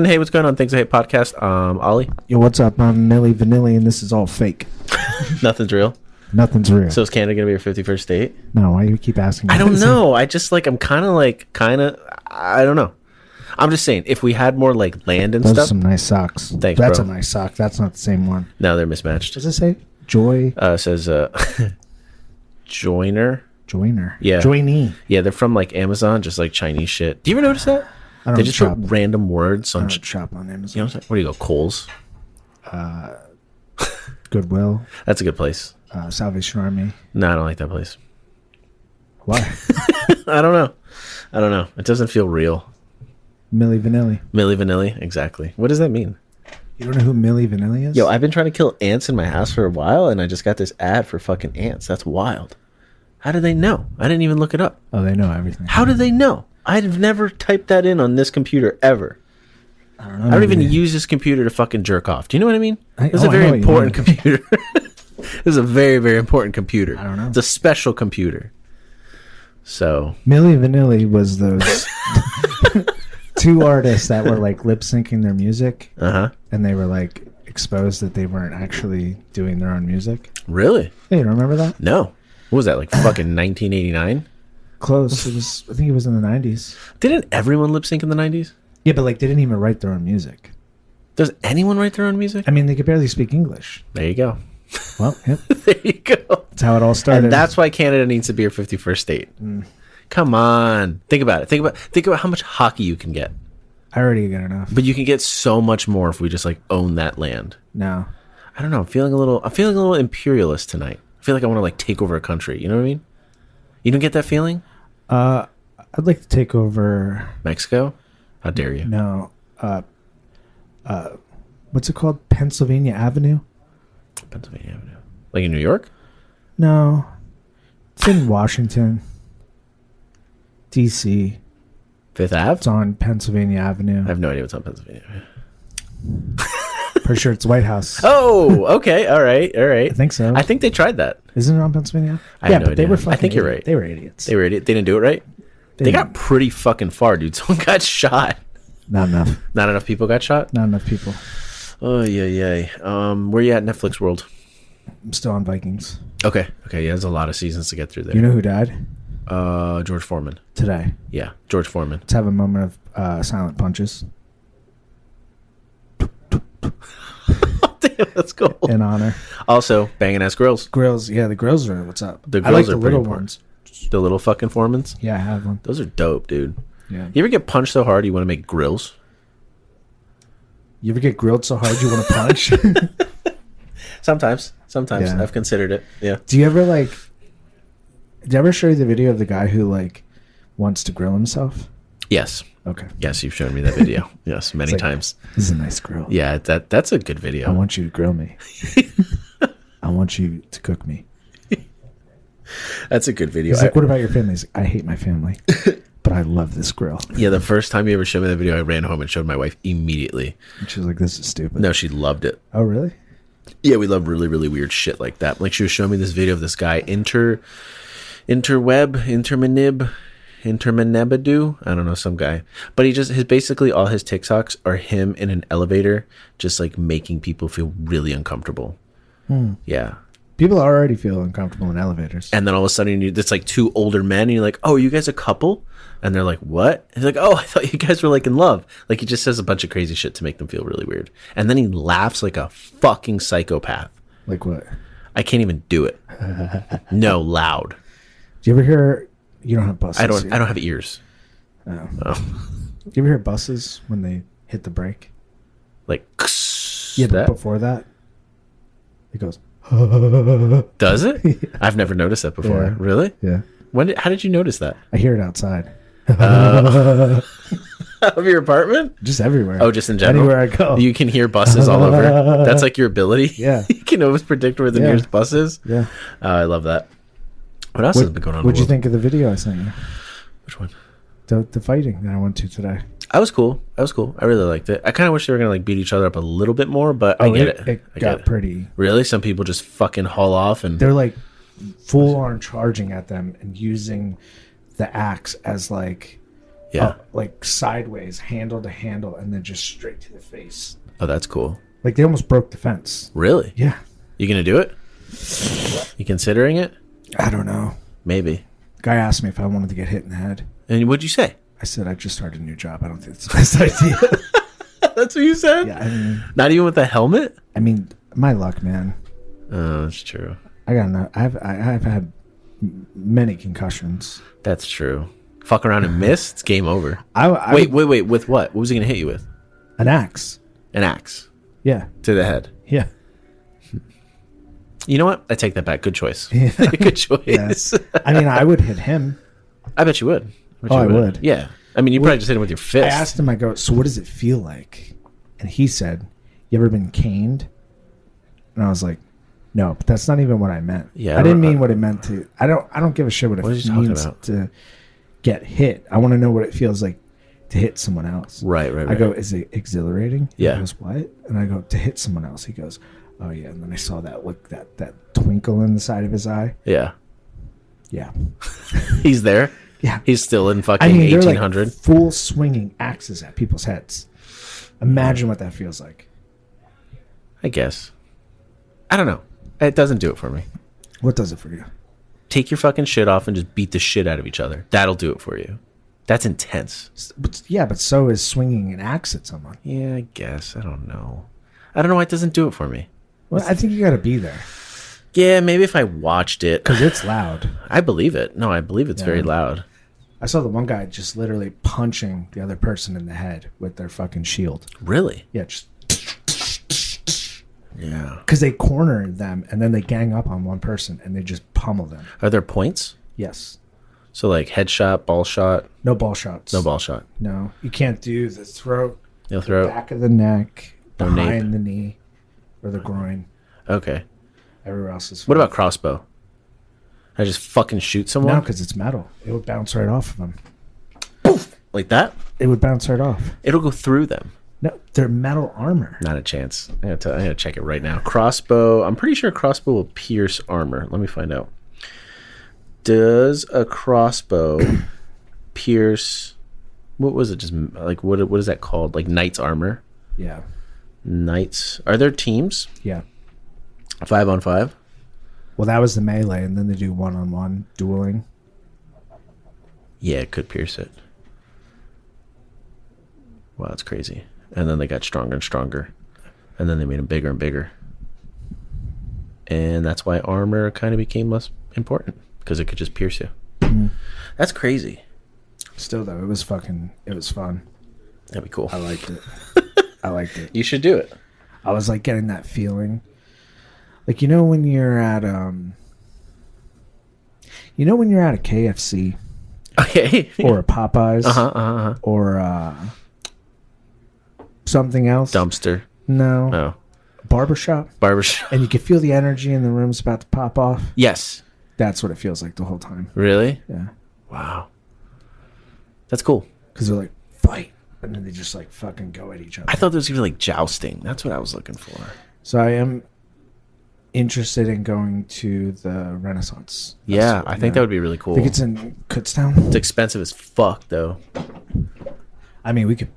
Hey, what's going on? Things I Hate podcast. Ollie. Yo, what's up? I'm Millie Vanilli, and this is all fake. Nothing's real. Nothing's real. So is Canada gonna be your 51st state? No, why do you keep asking me? I don't know. I just I'm kind of. I don't know. I'm just saying, if we had more like land and Those stuff. are some nice socks. Thanks, That's bro. a nice sock. That's not the same one. No, they're mismatched. Does it say Joy? It says Joiner. Joiner. Yeah. Joinee. Yeah, they're from like Amazon, just like Chinese shit. Do you ever notice that? I don't They just shop. put random words I on. don't shop on Amazon. You know what I'm saying? Where do you go? Kohl's. Goodwill. That's a good place. Salvation Army. No, I don't like that place. Why? I don't know. It doesn't feel real. Millie Vanilli. Milli Vanilli, exactly. What does that mean? You don't know who Millie Vanilli is? Yo, I've been trying to kill ants in my house for a while, and I just got this ad for fucking ants. That's wild. How do they know? I didn't even look it up. Oh, they know everything. How do they know? I've never typed that in on this computer ever. I don't know. I don't even use this computer to fucking jerk off. Do you know what I mean? This is I a very know what you important mean. computer. This is a very, very important computer. I don't know. It's a special computer. So, Millie Vanilli was those two artists that were like lip syncing their music, and they were like exposed that they weren't actually doing their own music. Really? Hey, you don't remember that? No. What was that, like fucking 1989? Close. It was. I think it was in the 90s. Didn't everyone lip sync in the 90s? Yeah, but like they didn't even write their own music. Does anyone write their own music? I mean, they could barely speak English. There you go. Well, yep. There you go. That's how it all started. And that's why Canada needs to be your 51st state. Come on. Think about it. Think about how much hockey you can get. I already got enough. But you can get so much more if we just like own that land. No. I don't know. I'm feeling a little imperialist tonight. I feel like I want to like take over a country. You know what I mean? You don't get that feeling? I'd like to take over. Mexico? How dare you? No. What's it called? Pennsylvania Avenue? Pennsylvania Avenue. Like in New York? No. It's in Washington. D.C. Fifth Ave? It's on Pennsylvania Avenue. I have no idea what's on Pennsylvania. Pretty sure it's White House. Oh, okay. All right. I think so. I think they tried that. Isn't it on Pennsylvania? I have no but they idea. were fucking I think you're right. They were idiots. They didn't do it right? They got pretty fucking far, dude. Someone got shot. Not enough. Not enough people got shot? Not enough people. Oh, yeah. Where you at, Netflix world? I'm still on Vikings. Okay. Yeah, there's a lot of seasons to get through there. You know who died? George Foreman. Today. Yeah, George Foreman. Let's have a moment of silent punches. Damn, that's cool. In honor. Also, banging ass grills. Grills. Yeah, the grills are what's up. The I grills like are the pretty little important. ones. The little fucking Foremans? Yeah, I have one. Those are dope, dude. Yeah. You ever get punched so hard you want to make grills? You ever get grilled so hard you want to punch? Sometimes. Yeah. I've considered it. Yeah. Do you ever like? Did I ever show you the video of the guy who like wants to grill himself? Yes. Okay. Yes, you've shown me that video. Yes, many It's like, times. This is a nice grill. Yeah, that's a good video. I want you to grill me. I want you to cook me. That's a good video. He's like, what about your family? He's like, I hate my family, but I love this grill. Yeah, the first time you ever showed me that video, I ran home and showed my wife immediately. And she was like, this is stupid. No, she loved it. Oh, really? Yeah, we love really, really weird shit like that. Like she was showing me this video of this guy, Intermanabadu. I don't know, some guy. But basically all his TikToks are him in an elevator, just like making people feel really uncomfortable. Yeah. People already feel uncomfortable in elevators. And then all of a sudden it's like two older men and you're like, oh, are you guys a couple? And they're like, what? And he's like, oh, I thought you guys were like in love. Like he just says a bunch of crazy shit to make them feel really weird. And then he laughs like a fucking psychopath. Like what? I can't even do it. No, loud. Do you ever hear? You don't have buses. I don't have ears. Oh. Oh. Do you ever hear buses when they hit the brake? Like, Yeah, but that? before that, it goes. Does it? I've never noticed that before. Yeah. Really? Yeah. How did you notice that? I hear it outside. Of your apartment? Just everywhere. Oh, just in general? Anywhere I go. You can hear buses all over. That's like your ability? Yeah. You can always predict where the Yeah. nearest bus is? Yeah. I love that. What else has been going on? What'd you think of the video I sent you? Which one? The fighting that I went to today. I was cool. I really liked it. I kind of wish they were going to like beat each other up a little bit more, but I get it. It got pretty. Really? Some people just fucking haul off and... They're like full on charging at them and using the axe as like Yeah. Like sideways, handle to handle, and then just straight to the face. Oh, that's cool. Like they almost broke the fence. Really? Yeah. You gonna do it? You considering it? I don't know. Maybe. Guy asked me if I wanted to get hit in the head. And what'd you say? I said I just started a new job. I don't think it's the best idea. That's what you said? Yeah. Not even with a helmet? I mean, my luck, man. Oh, that's true. I got enough. I've had many concussions. That's true. Fuck around and miss, it's game over. Wait. With what? What was he gonna hit you with? An axe. An axe. Yeah. To the head. Yeah. You know what? I take that back. Good choice. Yeah. Good choice. Yeah. I mean, I would hit him. I bet you would. I would. Yeah. I mean, you probably just hit him with your fist. I asked him, I go, so what does it feel like? And he said, you ever been caned? And I was like, no, but that's not even what I meant. Yeah, I didn't mean what it meant to. I don't give a shit what it means to get hit. I want to know what it feels like to hit someone else. Right. I go, is it exhilarating? Yeah. He goes, what? And I go, to hit someone else. He goes, oh yeah. And then I saw that look, that twinkle in the side of his eye. Yeah. Yeah. He's there. Yeah. He's still in fucking 1800. Like full swinging axes at people's heads. Imagine what that feels like. I guess. I don't know. It doesn't do it for me. What does it for you? Take your fucking shit off and just beat the shit out of each other. That'll do it for you. That's intense. But so is swinging an axe at someone. Yeah, I guess. I don't know. I don't know why it doesn't do it for me. Well, I think you got to be there. Yeah, maybe if I watched it. Because it's loud. I believe it. No, I believe it's very loud. I saw the one guy just literally punching the other person in the head with their fucking shield. Really? Yeah, just... Yeah. Because they corner them and then they gang up on one person and they just pummel them. Are there points? Yes. So like headshot, ball shot? No ball shots. No ball shot. No. You can't do the throat, No throat? back of the neck, No behind nape. the knee, or the groin. Okay. Everywhere else is fine. What about crossbow? I just fucking shoot someone? No, because it's metal. It would bounce right off of them. Poof! Like that? It would bounce right off. It'll go through them. No, they're metal armor. Not a chance. I gotta check it right now. Crossbow. I'm pretty sure crossbow will pierce armor. Let me find out. Does a crossbow pierce? What was it? Just like what is that called? Like knight's armor? Yeah. Knights. Are there teams? Yeah. 5-on-5? Well, that was the melee, and then they do one-on-one dueling. Yeah, it could pierce it. Wow, that's crazy. And then they got stronger and stronger. And then they made them bigger and bigger. And that's why armor kind of became less important. Because it could just pierce you. Mm. That's crazy. Still, though, it was fun. That'd be cool. I liked it. I liked it. You should do it. I was like getting that feeling. Like, you know when you're at a KFC. Okay. Or a Popeyes. Uh-huh. Or something else. Dumpster. No. Oh. Barbershop. And you can feel the energy in the room's about to pop off. Yes. That's what it feels like the whole time. Really? Yeah. Wow. That's cool. Because they're like, fight. And then they just like fucking go at each other. I thought there was going to be like jousting. That's what I was looking for. So I am interested in going to the Renaissance. Yeah, I think that would be really cool. I think it's in Kutztown. It's expensive as fuck, though. I mean, we could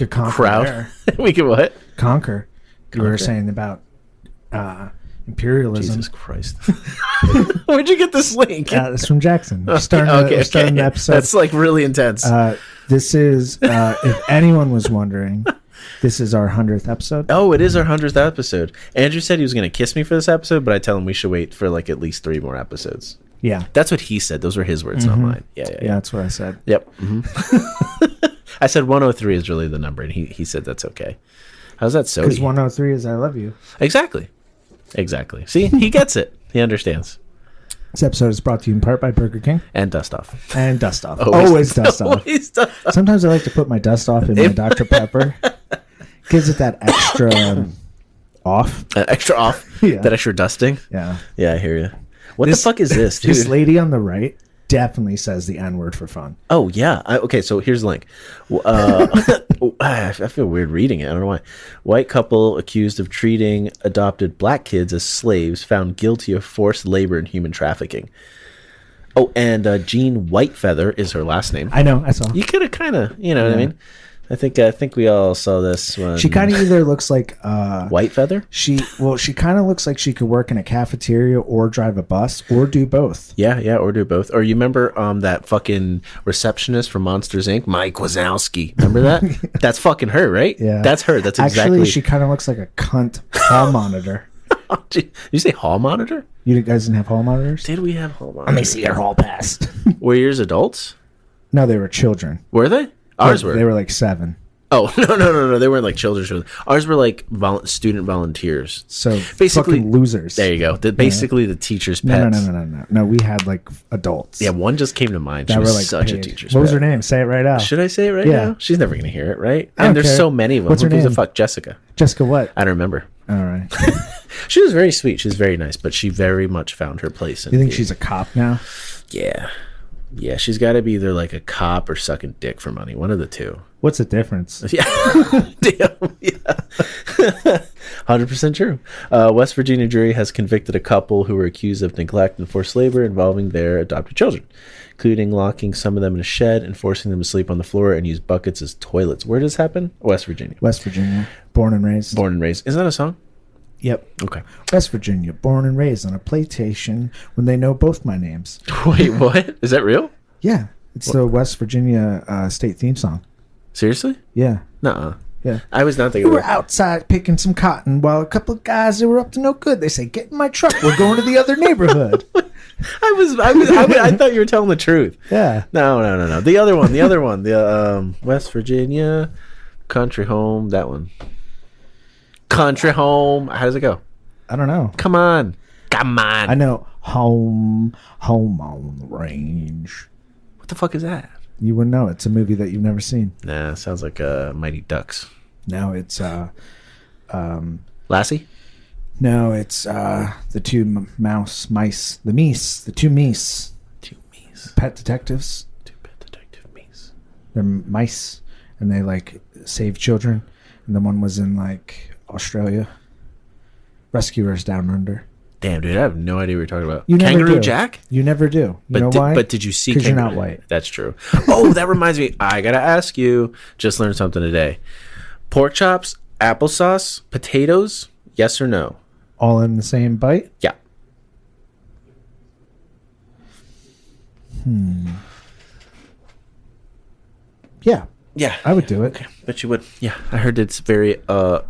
conquer Crowd. there. We could what? Conquer. You were Conquer. saying about imperialism. Jesus Christ. Where'd you get this link? It's from Jackson. We're starting the episode. That's like really intense. This is, if anyone was wondering, this is our 100th episode. Oh, it is our 100th episode. Andrew said he was going to kiss me for this episode, but I tell him we should wait for like at least 3 more episodes. Yeah. That's what he said. Those were his words, not mine. Yeah. That's what I said. Yep. Mm-hmm. I said 103 is really the number, and he said that's okay. How's that so? Because 103 is I love you. Exactly. See, he gets it. He understands. This episode is brought to you in part by Burger King. And dust off. And dust off. Always dust off. Always dust off. Sometimes I like to put my dust off in my Dr. Pepper. Gives it that extra off. Extra off? Yeah. That extra dusting? Yeah. Yeah, I hear you. What the fuck is this, dude? This lady on the right definitely says the N-word for fun. Oh, yeah. Okay, so here's the link. I feel weird reading it. I don't know why. White couple accused of treating adopted black kids as slaves found guilty of forced labor and human trafficking. Oh, and Jean Whitefeather is her last name. I know. I saw. You could have kind of, you know what I mean? I think we all saw this one. She kind of either looks like Whitefeather. She kind of looks like she could work in a cafeteria or drive a bus or do both. Yeah, or do both. Or you remember that fucking receptionist from Monsters Inc., Mike Wazowski? Remember that? That's fucking her, right? Yeah, that's her. That's exactly. Actually, she kind of looks like a cunt hall monitor. Did you say hall monitor? You guys didn't have hall monitors? Did we have hall monitors? Let me see your hall pass. Were yours adults? No, they were children. Were they? Ours were. They were like 7. Oh, no. They weren't like children. Ours were like student volunteers. So basically, fucking losers. There you go. Basically, the teacher's pets. No. We had like adults. Yeah, one just came to mind. She was like such a teacher's What was pet. her name? Say it right out. Should I say it right now? She's never going to hear it, right? I don't And there's care. so many of them. What's her Who gives a name? fuck? Jessica. Jessica what? I don't remember. All right. She was very sweet. She's very nice, but she very much found her place. You think she's a cop now? Yeah. Yeah, she's got to be either like a cop or sucking dick for money. One of the two. What's the difference? Yeah. Damn. Yeah. 100% true. West Virginia jury has convicted a couple who were accused of neglect and forced labor involving their adopted children, including locking some of them in a shed and forcing them to sleep on the floor and use buckets as toilets. Where does this happen? West Virginia. West Virginia. Born and raised. Born and raised. Isn't that a song? Yep. Okay. West Virginia. Born and raised on a PlayStation when they know both my names. Wait, what? Is that real? Yeah. It's the West Virginia state theme song. Seriously? Yeah. Nuh-uh. Yeah. I was not thinking We were about outside picking some cotton while a couple of guys that were up to no good. They say, "Get in my truck. We're going to the other neighborhood." I thought you were telling the truth. Yeah. No. The other one. The West Virginia country home. That one. Country home. How does it go? I don't know. Come on. I know home on the range. What the fuck is that? You wouldn't know. It's a movie that you've never seen. Nah, sounds like Mighty Ducks. No, it's Lassie? No, it's the two the two meese. Two meese. Pet detectives. Two pet detective meese. They're mice, and they like save children. And the one was in like Australia. Rescuers Down Under. Damn, dude, I have no idea what you're talking about. You never Kangaroo do. Jack? You never do. You know why? But did you see? Because you're not white. That's true. Oh, that reminds me. I gotta ask you. Just learned something today. Pork chops, applesauce, potatoes. Yes or no? All in the same bite? Yeah. Yeah. Yeah. I would do it. Okay. Bet you would. Yeah. I heard it's very PA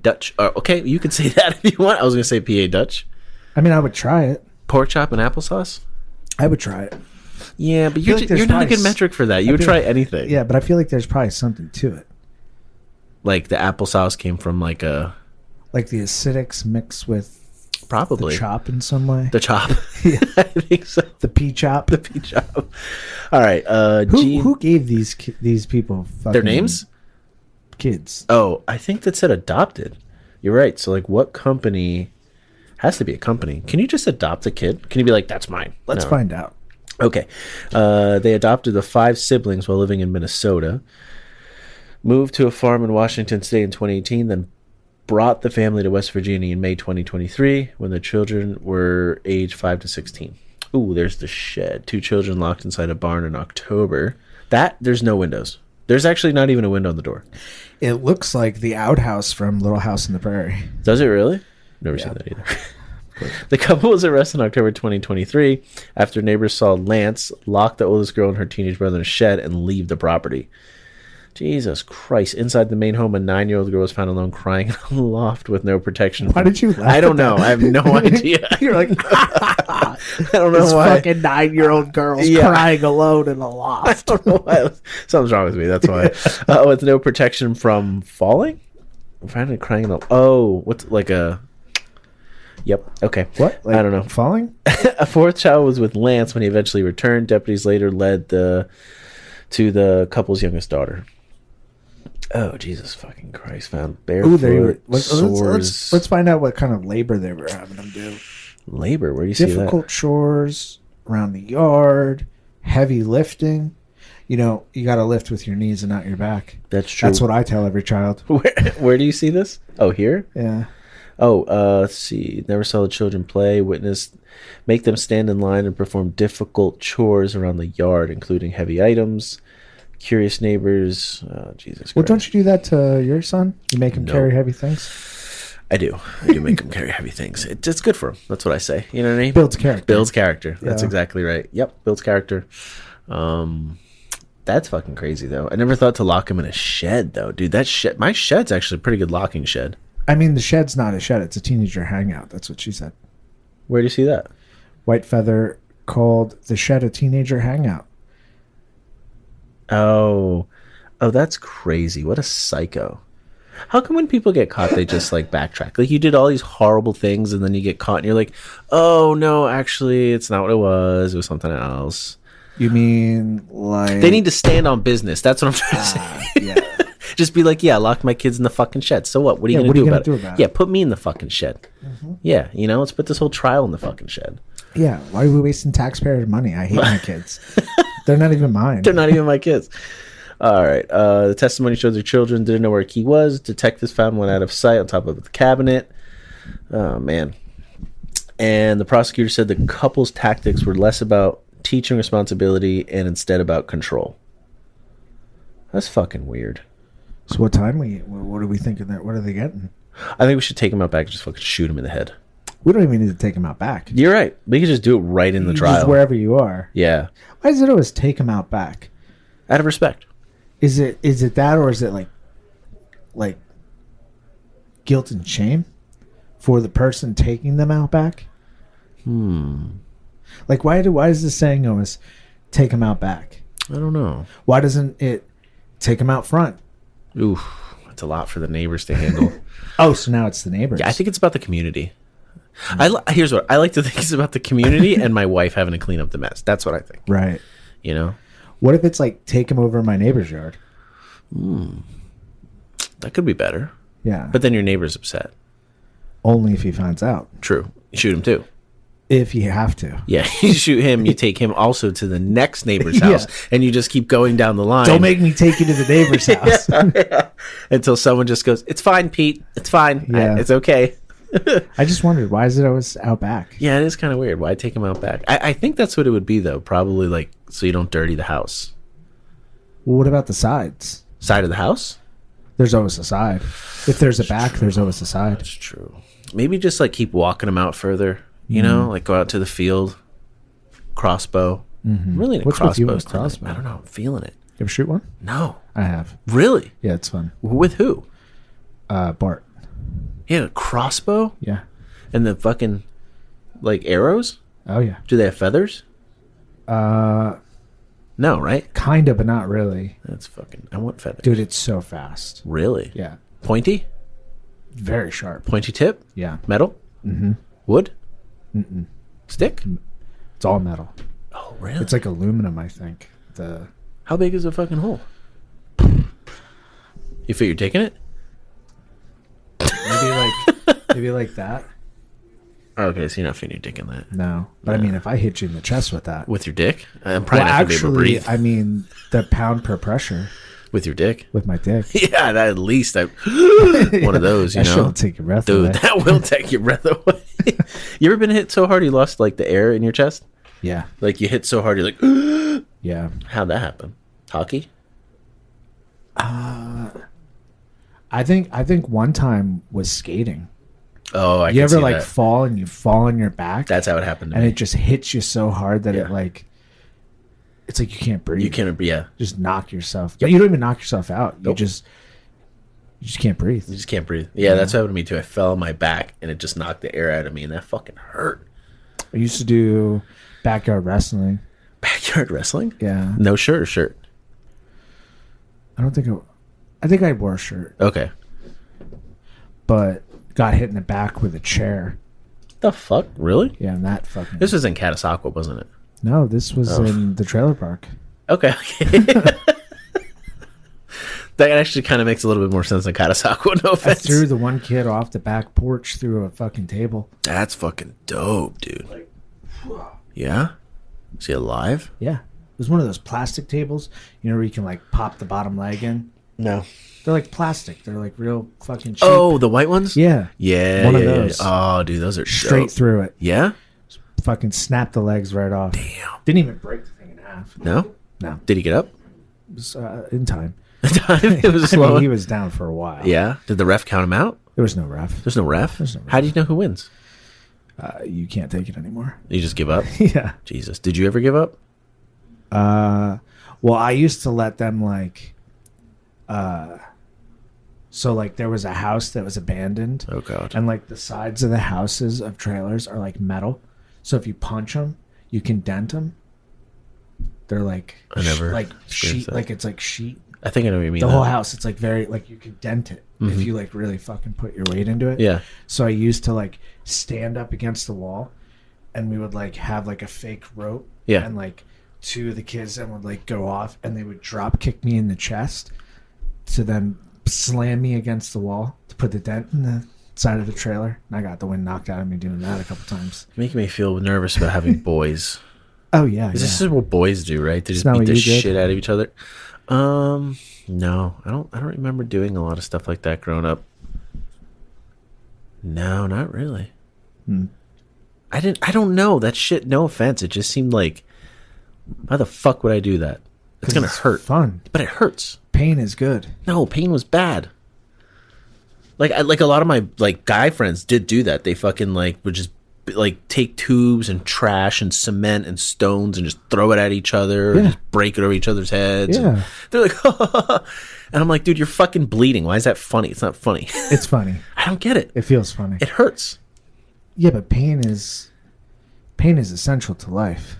Dutch. Okay, you can say that if you want. I was gonna say PA Dutch. I mean, I would try it. Pork chop and applesauce. I would try it. Yeah, but feel like there's you're not a probably good metric for that. You would feel try like- anything. Yeah, but I feel like there's probably something to it. Like the applesauce came from like a Like the acidics mixed with probably the chop in some way. the chop. I think so. The pea chop. The pea chop. All right. Who gave these people fucking their names? Kids. Oh, I think that said adopted. You're right. So like, what company has to be a company? Can you just adopt a kid? Can you be like, that's mine? Let's No. find out. Okay. They adopted the 5 siblings while living in Minnesota. Moved to a farm in Washington State in 2018, then brought the family to West Virginia in May 2023 when the children were age 5 to 16. Ooh, there's the shed. 2 children locked inside a barn in October. There's no windows. There's actually not even a window on the door. It looks like the outhouse from Little House on the Prairie. Does it really? Never seen that either. The couple was arrested in October 2023 after neighbors saw Lance lock the oldest girl and her teenage brother in a shed and leave the property. Jesus Christ. Inside the main home, a 9-year-old girl was found alone crying in a loft with no protection. Why did you laugh? I don't know. I have no idea. You're like, I don't know this why. fucking 9-year-old girl's Yeah. crying alone in a I loft. don't know why. Something's wrong with me. That's why. With no protection from falling? I'm finally crying in a... Oh, what's like a... Yep. Okay. What? I don't know. Falling? A 4th child was with Lance when he eventually returned. Deputies later led to the couple's youngest daughter. Oh, Jesus fucking Christ. Found barefoot, Ooh, they were. sores. Let's find out what kind of labor they were having them do. Labor? Where do you see that? Difficult chores around the yard, heavy lifting. You know, you got to lift with your knees and not your back. That's true. That's what I tell every child. Where do you see this? Oh, here? Yeah. Oh, let's see. Never saw the children play. Witnessed Make them stand in line and perform difficult chores around the yard, including heavy items. Curious neighbors. Oh, Jesus Christ. Well, don't you do that to your son? You make him No. carry heavy things? I do make him carry heavy things. It's good for him. That's what I say. You know what I mean? Builds character. Builds character. That's Yeah. exactly right. Yep, builds character. That's fucking crazy, though. I never thought to lock him in a shed, though. Dude, that shed... My shed's actually a pretty good locking shed. I mean, the shed's not a shed. It's a teenager hangout. That's what she said. Where do you see that? White Feather called the shed a teenager hangout. Oh, that's crazy. What a psycho. How come when people get caught, they just like backtrack? Like you did all these horrible things and then you get caught and you're like, oh no, actually it's not what it was. It was something else. You mean like... They need to stand on business. That's what I'm trying to say. Yeah. Just be like, yeah, I locked my kids in the fucking shed. So what? What are you going to do about it? Yeah, put me in the fucking shed. Mm-hmm. Yeah, let's put this whole trial in the fucking shed. Yeah, why are we wasting taxpayer money? I hate my kids. They're not even mine. They're not even my kids. All right. The testimony shows their children didn't know where a key was. Detectives found one out of sight on top of the cabinet. Oh, man. And the prosecutor said the couple's tactics were less about teaching responsibility and instead about control. That's fucking weird. So what are we thinking there? What are they getting? I think we should take him out back and just fucking shoot him in the head. We don't even need to take him out back. You're right. We could just do it right in the trial. Just wherever you are. Yeah. Why does it always take him out back? Out of respect. Is it that, or is it like guilt and shame for the person taking them out back? Like why is the saying always take him out back? I don't know. Why doesn't it take him out front? Oof, that's a lot for the neighbors to handle. Oh, so now it's the neighbors. Yeah, I think it's about the community. Here's what I like to think is about the community and my wife having to clean up the mess. That's what I think. Right. What if it's like take him over my neighbor's yard? That could be better. Yeah. But then your neighbor's upset. Only if he finds out. True. You shoot him too. If you have to. Yeah, you shoot him, you take him also to the next neighbor's house, and you just keep going down the line. Don't make me take you to the neighbor's house. Yeah. Until someone just goes, it's fine, Pete. It's fine. Yeah. It's okay. I just wondered, why is it always out back? Yeah, it is kind of weird. Why take him out back? I think that's what it would be, though. Probably like so you don't dirty the house. Well, what about the sides? Side of the house? There's always a side. If there's a back, there's always a side. That's true. Maybe just like keep walking him out further. Like go out to the field, crossbow. Mm-hmm. I'm really into crossbows. Crossbow? I don't know. I'm feeling it. You ever shoot one? No. I have. Really? Yeah, it's fun. With who? Bart. Yeah, a crossbow? Yeah. And the fucking, like, arrows? Oh, yeah. Do they have feathers? No, right? Kinda, but not really. That's fucking... I want feathers. Dude, it's so fast. Really? Yeah. Pointy? Very sharp. Pointy tip? Yeah. Metal? Mm-hmm. Wood? Mm-mm. Stick? It's all metal. Oh, really? It's like aluminum, I think. How big is the fucking hole? You figure you're taking it? Maybe like that. Okay, so you're not fitting your dick in that. No. But I mean, if I hit you in the chest with that. With your dick? I'm probably not going to be able to breathe. I mean, the pound per pressure. With your dick? With my dick. Yeah, that at least one of those, That will take your breath away. Dude, that will take your breath away. You ever been hit so hard you lost like the air in your chest? Yeah. Like you hit so hard you're like, yeah. How'd that happen? Hockey? I think one time was skating. Oh, I You can ever see like that. fall and you fall on your back? That's how it happened to and me. it just hits you so hard that Yeah. it like it's like you can't breathe. You can't, yeah. Just knock yourself. But you don't even knock yourself out. Nope. You just can't breathe. You just can't breathe. Yeah, that's what happened to me too. I fell on my back and it just knocked the air out of me and that fucking hurt. I used to do backyard wrestling. Backyard wrestling? Yeah. No shirt or shirt? I think I wore a shirt, Okay. but got hit in the back with a chair. The fuck? Really? Yeah, and that fucking... This was in Catasauqua, wasn't it? No, this was in the trailer park. Okay. That actually kind of makes a little bit more sense than Catasauqua, no I offense. threw the one kid off the back porch through a fucking table. That's fucking dope, dude. Yeah? Is he alive? Yeah. It was one of those plastic tables, where you can like pop the bottom leg in. No. They're like plastic. They're like real fucking cheap. Oh, the white ones? Yeah. Yeah. One of yeah, those. Yeah. Oh, dude, those are Straight dope. through it. Yeah? fucking snapped the legs right off. Damn. Didn't even break the thing in half. No? No. Did he get up? It was in time. It was I slow. mean, he was down for a while. Yeah. Did the ref count him out? There was no ref. There's no ref? There's no ref. How do you know who wins? You can't take it anymore. You just give up? Yeah. Jesus. Did you ever give up? Well, I used to let them like, so like there was a house that was abandoned. Oh, God. And like the sides of the houses of trailers are like metal. So if you punch them, you can dent them. They're like, I never like experienced sheet, that. like it's like sheet. I think I know what you mean. The whole house, it's like very, like you can dent it if you like really fucking put your weight into it. Yeah. So I used to like stand up against the wall and we would like have like a fake rope. Yeah. And like two of the kids then would like go off and they would drop kick me in the chest to then slam me against the wall to put the dent in the side of the trailer. And I got the wind knocked out of me doing that a couple times. Making me feel nervous about having boys. Oh, yeah. This is what boys do, right? They just not beat what the you did? shit out of each other. No, I don't remember doing a lot of stuff like that growing up. No, not really. I don't know that shit. No offense. It just seemed like, why the fuck would I do that? It's gonna hurt. Fun. But it hurts. Pain is good. No, pain was bad. Like a lot of my like guy friends did do that. They fucking like would just like take tubes and trash and cement and stones and just throw it at each other and just break it over each other's heads. Yeah. And they're like, and I'm like, dude, you're fucking bleeding. Why is that funny? It's not funny. It's funny. I don't get it. It feels funny. It hurts. Yeah, but pain is essential to life.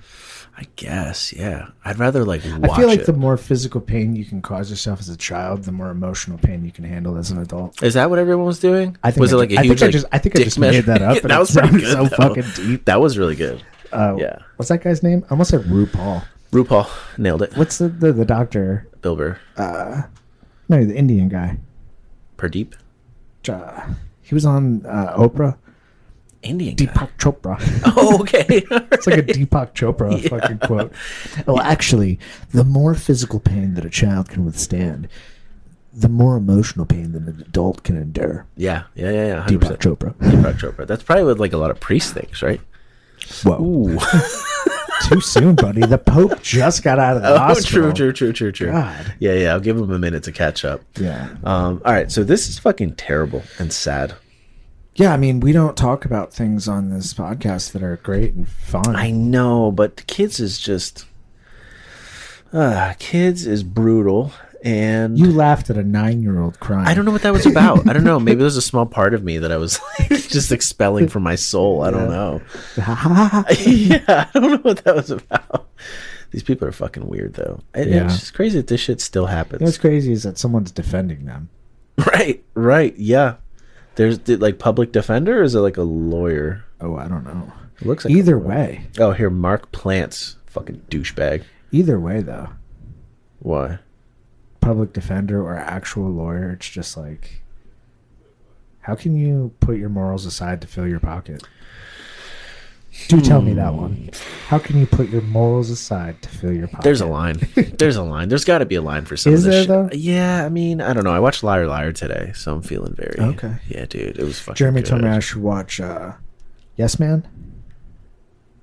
I guess, yeah. I'd rather like watch I feel like it. the more physical pain you can cause yourself as a child, the more emotional pain you can handle as an adult. Is that what everyone was doing? I think was it like a huge? I think I just made that up. Yeah, And that was pretty good. so though. fucking deep. That was really good. Yeah. What's that guy's name? I almost said RuPaul. RuPaul nailed it. What's the doctor? Bill Burr. No, the Indian guy. Pradeep. He was on Oprah. Indian guy. Deepak Chopra. Oh, okay. It's like a Deepak Chopra fucking quote. Well, actually, the more physical pain that a child can withstand, the more emotional pain that an adult can endure. Yeah. 100%. Deepak Chopra. Deepak Chopra. That's probably what like a lot of priest things, right? Whoa. Ooh. Too soon, buddy. The Pope just got out of the hospital. True. God. Yeah. I'll give him a minute to catch up. Yeah. All right. So this is fucking terrible and sad. Yeah, I mean, we don't talk about things on this podcast that are great and fun. I know, but kids is just kids is brutal, and You laughed at a 9-year-old crying. I don't know what that was about. I don't know. Maybe there's a small part of me that I was like just expelling from my soul. I don't know. Yeah, I don't know what that was about. These people are fucking weird, though. It's just crazy that this shit still happens. You know what's crazy is that someone's defending them. Right. Yeah. There's like public defender, or is it like a lawyer? Oh, I don't know. It looks like Either way. Oh, here, Mark Plants, fucking douchebag. Either way, though. Why? Public defender or actual lawyer, it's just like, how can you put your morals aside to fill your pocket? Do tell me that one. How can you put your morals aside to fill your pocket? There's a line. There's got to be a line for some Is of this there, shit. though? Yeah, I mean, I don't know. I watched Liar Liar today, so I'm feeling very... Okay. Yeah, dude, it was fucking Jeremy good. told me I should watch Yes Man.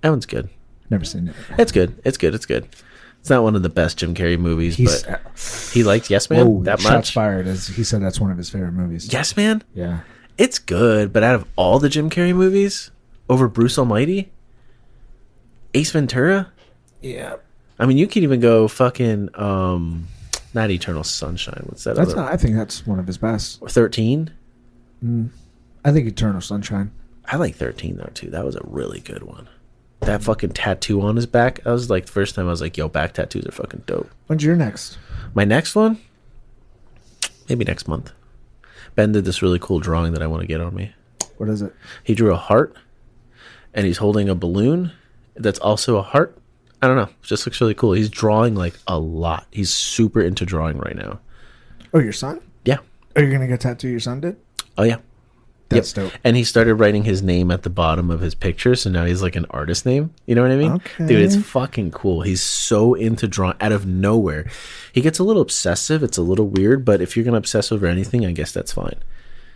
That one's good. Never seen it. It's good. It's not one of the best Jim Carrey movies, but he liked Yes Man Whoa, that shots much. fired. He said that's one of his favorite movies. Yes Man? Yeah. It's good, but out of all the Jim Carrey movies, over Bruce Almighty, Ace Ventura, Yeah. I mean, you could even go fucking not Eternal Sunshine. What's that? That's other not, I think that's one of his best. 13. I think Eternal Sunshine. I like 13 though too. That was a really good one. That fucking tattoo on his back. That was like the first time I was like, "Yo, back tattoos are fucking dope." When's your next? My next one, maybe next month. Ben did this really cool drawing that I want to get on me. What is it? He drew a heart, and he's holding a balloon that's also a heart. I don't know. It just looks really cool. He's drawing like a lot. He's super into drawing right now. Oh, your son? Yeah. Are you gonna get a tattoo your son did? Oh yeah. That's dope. And he started writing his name at the bottom of his picture, so now he's like an artist name. You know what I mean? Okay. Dude, it's fucking cool. He's so into drawing out of nowhere. He gets a little obsessive. It's a little weird, but if you're gonna obsess over anything, I guess that's fine.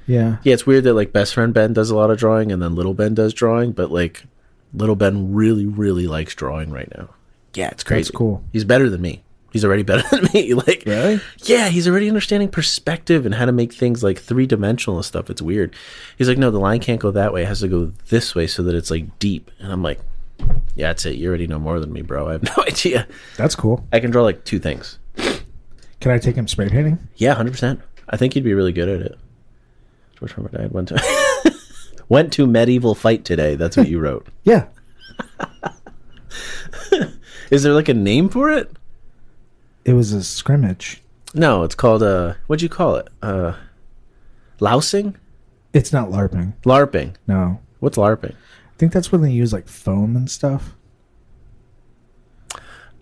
Yeah. Yeah, it's weird that like best friend Ben does a lot of drawing and then little Ben does drawing, but like Little Ben really, really likes drawing right now. Yeah, it's crazy. That's cool. He's better than me. He's already better than me. Like, Really? yeah, he's already understanding perspective and how to make things like 3-dimensional and stuff. It's weird. He's like, no, the line can't go that way. It has to go this way so that it's like deep. And I'm like, yeah, that's it. You already know more than me, bro. I have no idea. That's cool. I can draw like 2 things. Can I take him spray painting? Yeah, 100%. I think he'd be really good at it. George Herbert died went to went to medieval fight today. That's what you wrote. Yeah. Is there like a name for it? It was a scrimmage. No, it's called what'd you call it? Lousing? It's not LARPing. LARPing. No. What's LARPing? I think that's when they use like foam and stuff.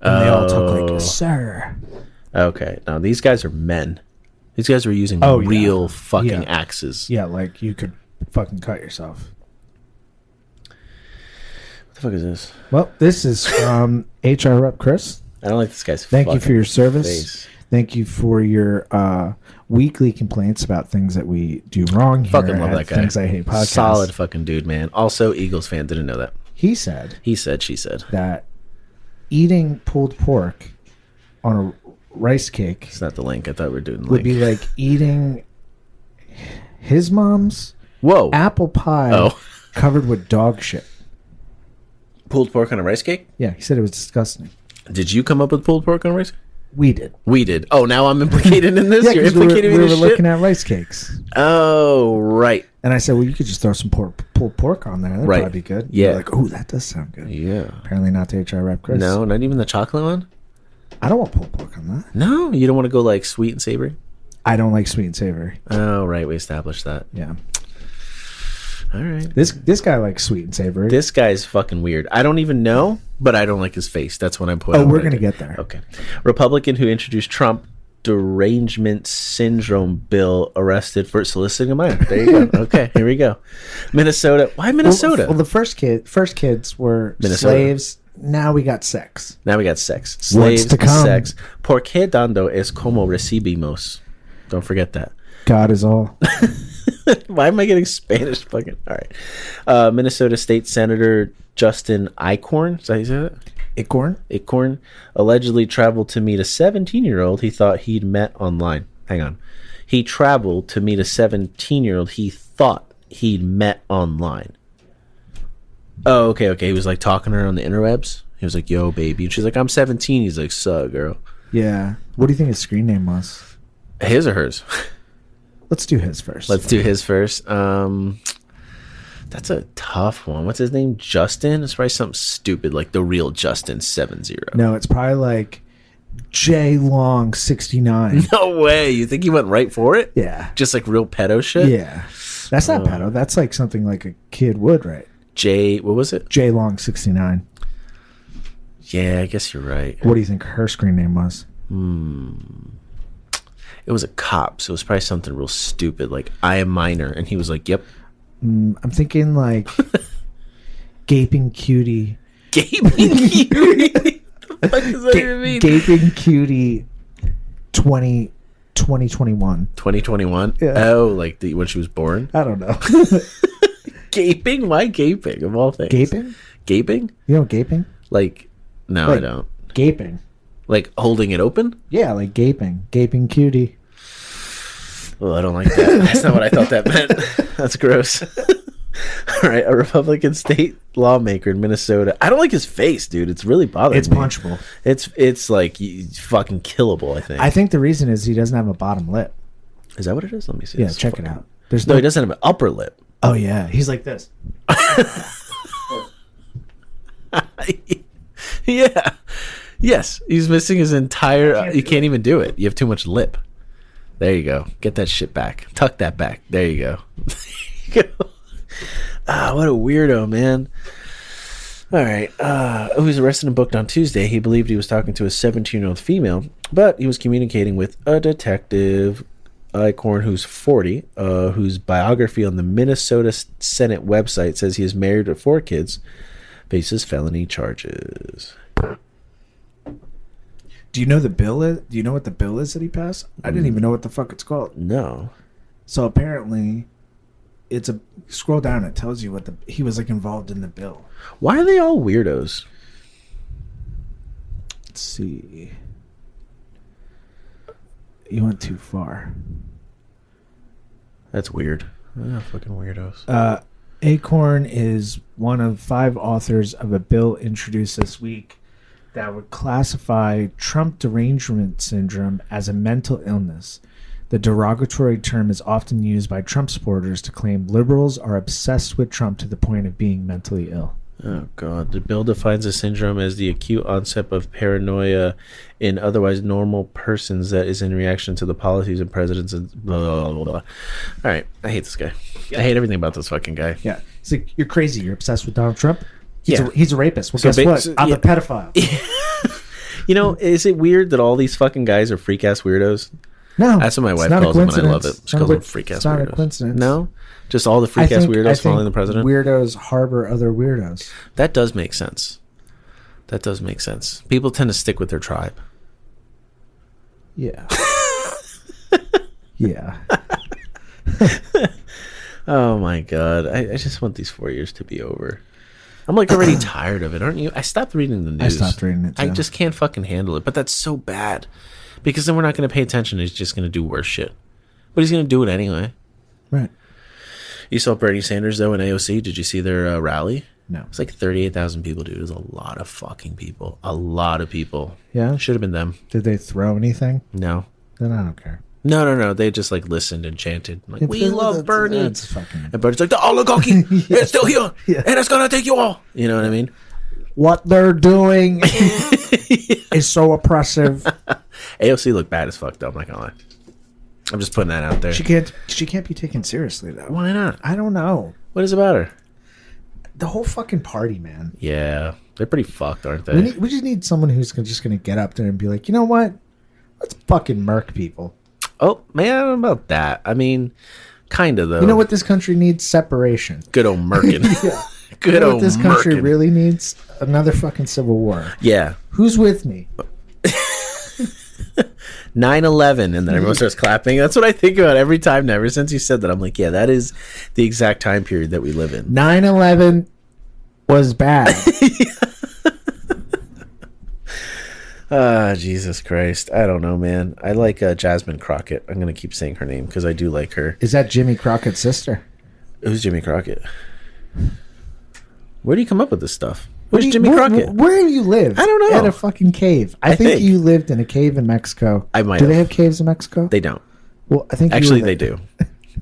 And they all talk like, sir. Okay. Now these guys are men. These guys were using real fucking axes. Yeah, like you could fucking cut yourself. What the fuck is this? Well, this is from HR Rep Chris. I don't like this guy's Thank you for your service. face. Thank you for your weekly complaints about things that we do wrong here. Fucking love at that guy. Things I Hate podcast. Solid fucking dude, man. Also, Eagles fan. Didn't know that. He said He said, she said. that eating pulled pork on a rice cake It's not the link. I thought we were doing the would link. be like eating his mom's Whoa. apple pie covered with dog shit. Pulled pork on a rice cake? Yeah, he said it was disgusting. Did you come up with pulled pork on a rice cake? We did. We did. Oh, now I'm implicated in this? Yeah, You're 'cause implicating we me were in this shit? looking at rice cakes. Oh, right. And I said, well, you could just throw some pulled pork on there. That'd Right. probably be good. Yeah. You're like, oh, that does sound good. Yeah. Apparently not to HR Rep Chris. No, not even the chocolate one? I don't want pulled pork on that. No? You don't want to go like sweet and savory? I don't like sweet and savory. Oh, right. We established that. Yeah. All right. This guy likes sweet and savory. This guy's fucking weird. I don't even know, but I don't like his face. That's what I'm putting. Oh, we're going to get there. Okay. Republican who introduced Trump derangement syndrome bill arrested for soliciting a minor. There you go. Okay, here we go. Minnesota. Why Minnesota? Well, the first kids were Minnesota. slaves. Now we got sex. Now we got sex. Slaves, to come? sex. Por qué dando es como recibimos. Don't forget that. God is all. Why am I getting Spanish? Fucking all right. Minnesota State Senator Justin Eichhorn. Is that how you say that? Acorn? Allegedly traveled to meet a 17-year-old he thought he'd met online. Hang on. He traveled to meet a 17-year-old he thought he'd met online. Oh, okay. He was like talking to her on the interwebs. He was like, yo, baby. And she's like, I'm 17. He's like, suh, girl. Yeah. What do you think his screen name was? His or hers? Let's do his first. Let's do his first. That's a tough one. What's his name? Justin? It's probably something stupid like the real Justin 70. No, it's probably like J Long 69. No way. You think he went right for it? Yeah. Just like real pedo shit? Yeah. That's not pedo. That's like something like a kid would, right? What was it? J Long 69. Yeah, I guess you're right. What do you think her screen name was? It was a cop, so it was probably something real stupid like I am minor. And he was like, yep. I'm thinking like Gaping Cutie. Gaping cutie? What the fuck does that even mean? Gaping Cutie 2021. 2021? Yeah. Oh, like when she was born? I don't know. Gaping? Why gaping of all things? Gaping? Gaping? You know gaping? Like, no, Like- I don't. Gaping. Like holding it open? Yeah, like gaping. Gaping Cutie. Well, I don't like that. That's not what I thought that meant. That's gross. All right, a Republican state lawmaker in Minnesota. I don't like his face, dude. It's really bothering It's me. punchable. It's like fucking killable, I think. I think the reason is he doesn't have a bottom lip. Is that what it is? Let me see. Yeah, this. check it out. There's No, he doesn't have an upper lip. Oh yeah, he's like this. Yeah. Yes, he's missing his entire. You can't even do it. You have too much lip. There you go. Get that shit back. Tuck that back. There you go. There you go. Ah, what a weirdo, man. All right. He was arrested and booked on Tuesday. He believed he was talking to a 17-year-old female, but he was communicating with a detective, Eichhorn, who's 40, whose biography on the Minnesota Senate website says he is married with 4 kids, faces felony charges. Do you know the bill is? Do you know what the bill is that he passed? I didn't even know what the fuck it's called. No. So apparently, it's a scroll down. It tells you what he was like involved in the bill. Why are they all weirdos? Let's see. You went too far. That's weird. Oh, fucking weirdos. Acorn is one of 5 authors of a bill introduced this week that would classify Trump derangement syndrome as a mental illness. The derogatory term is often used by Trump supporters to claim liberals are obsessed with Trump to the point of being mentally ill. Oh, God. The bill defines a syndrome as the acute onset of paranoia in otherwise normal persons that is in reaction to the policies and presidents and blah, blah, blah, blah. All right. I hate this guy. Yeah. I hate everything about this fucking guy. Yeah. It's like, you're crazy. You're obsessed with Donald Trump? Yeah. He's a rapist. Well, guess what? I'm a pedophile. You know, is it weird that all these fucking guys are freak-ass weirdos? No. That's what my wife calls them, and I love it. She calls them freak-ass weirdos. It's not a coincidence. No? Just all the freak-ass weirdos following the president? Weirdos harbor other weirdos. That does make sense. That does make sense. People tend to stick with their tribe. Yeah. Yeah. Oh, my God. I just want these 4 years to be over. I'm like already tired of it, aren't you? I stopped reading the news. I stopped reading it, too. I just can't fucking handle it. But that's so bad. Because then we're not going to pay attention. He's just going to do worse shit. But he's going to do it anyway. Right. You saw Bernie Sanders, though, in AOC. Did you see their rally? No. It's like 38,000 people, dude. It was a lot of fucking people. A lot of people. Yeah? Should have been them. Did they throw anything? No. Then I don't care. No. They just like listened and chanted. Like, we love Bernie. That's fucking... And Bernie's like, the oligarchy is still here. Yeah. And it's going to take you all. You know what I mean? What they're doing is so oppressive. AOC looked bad as fuck, though. I'm not going to lie. I'm just putting that out there. She can't be taken seriously, though. Why not? I don't know. What is about her? The whole fucking party, man. Yeah. They're pretty fucked, aren't they? We just need someone who's just going to get up there and be like, you know what? Let's fucking murk people. Oh, man, I don't know about that. I mean, kind of, though. You know what this country needs? Separation. Good old murking. Yeah. Good you know old what this country murking. really needs? Another fucking civil war. Yeah. Who's with me? 9/11, and then everyone starts clapping. That's what I think about every time now. Ever since you said that, I'm like, yeah, that is the exact time period that we live in. 9/11 was bad. Jesus Christ. I don't know, man. I like Jasmine Crockett. I'm going to keep saying her name because I do like her. Is that Jimmy Crockett's sister? Who's Jimmy Crockett? Where do you come up with this stuff? Who's Jimmy Crockett? Where do you live? I don't know. At a fucking cave. I think you lived in a cave in Mexico. I might Do have. they have caves in Mexico? They don't. Well, I think Actually, they do.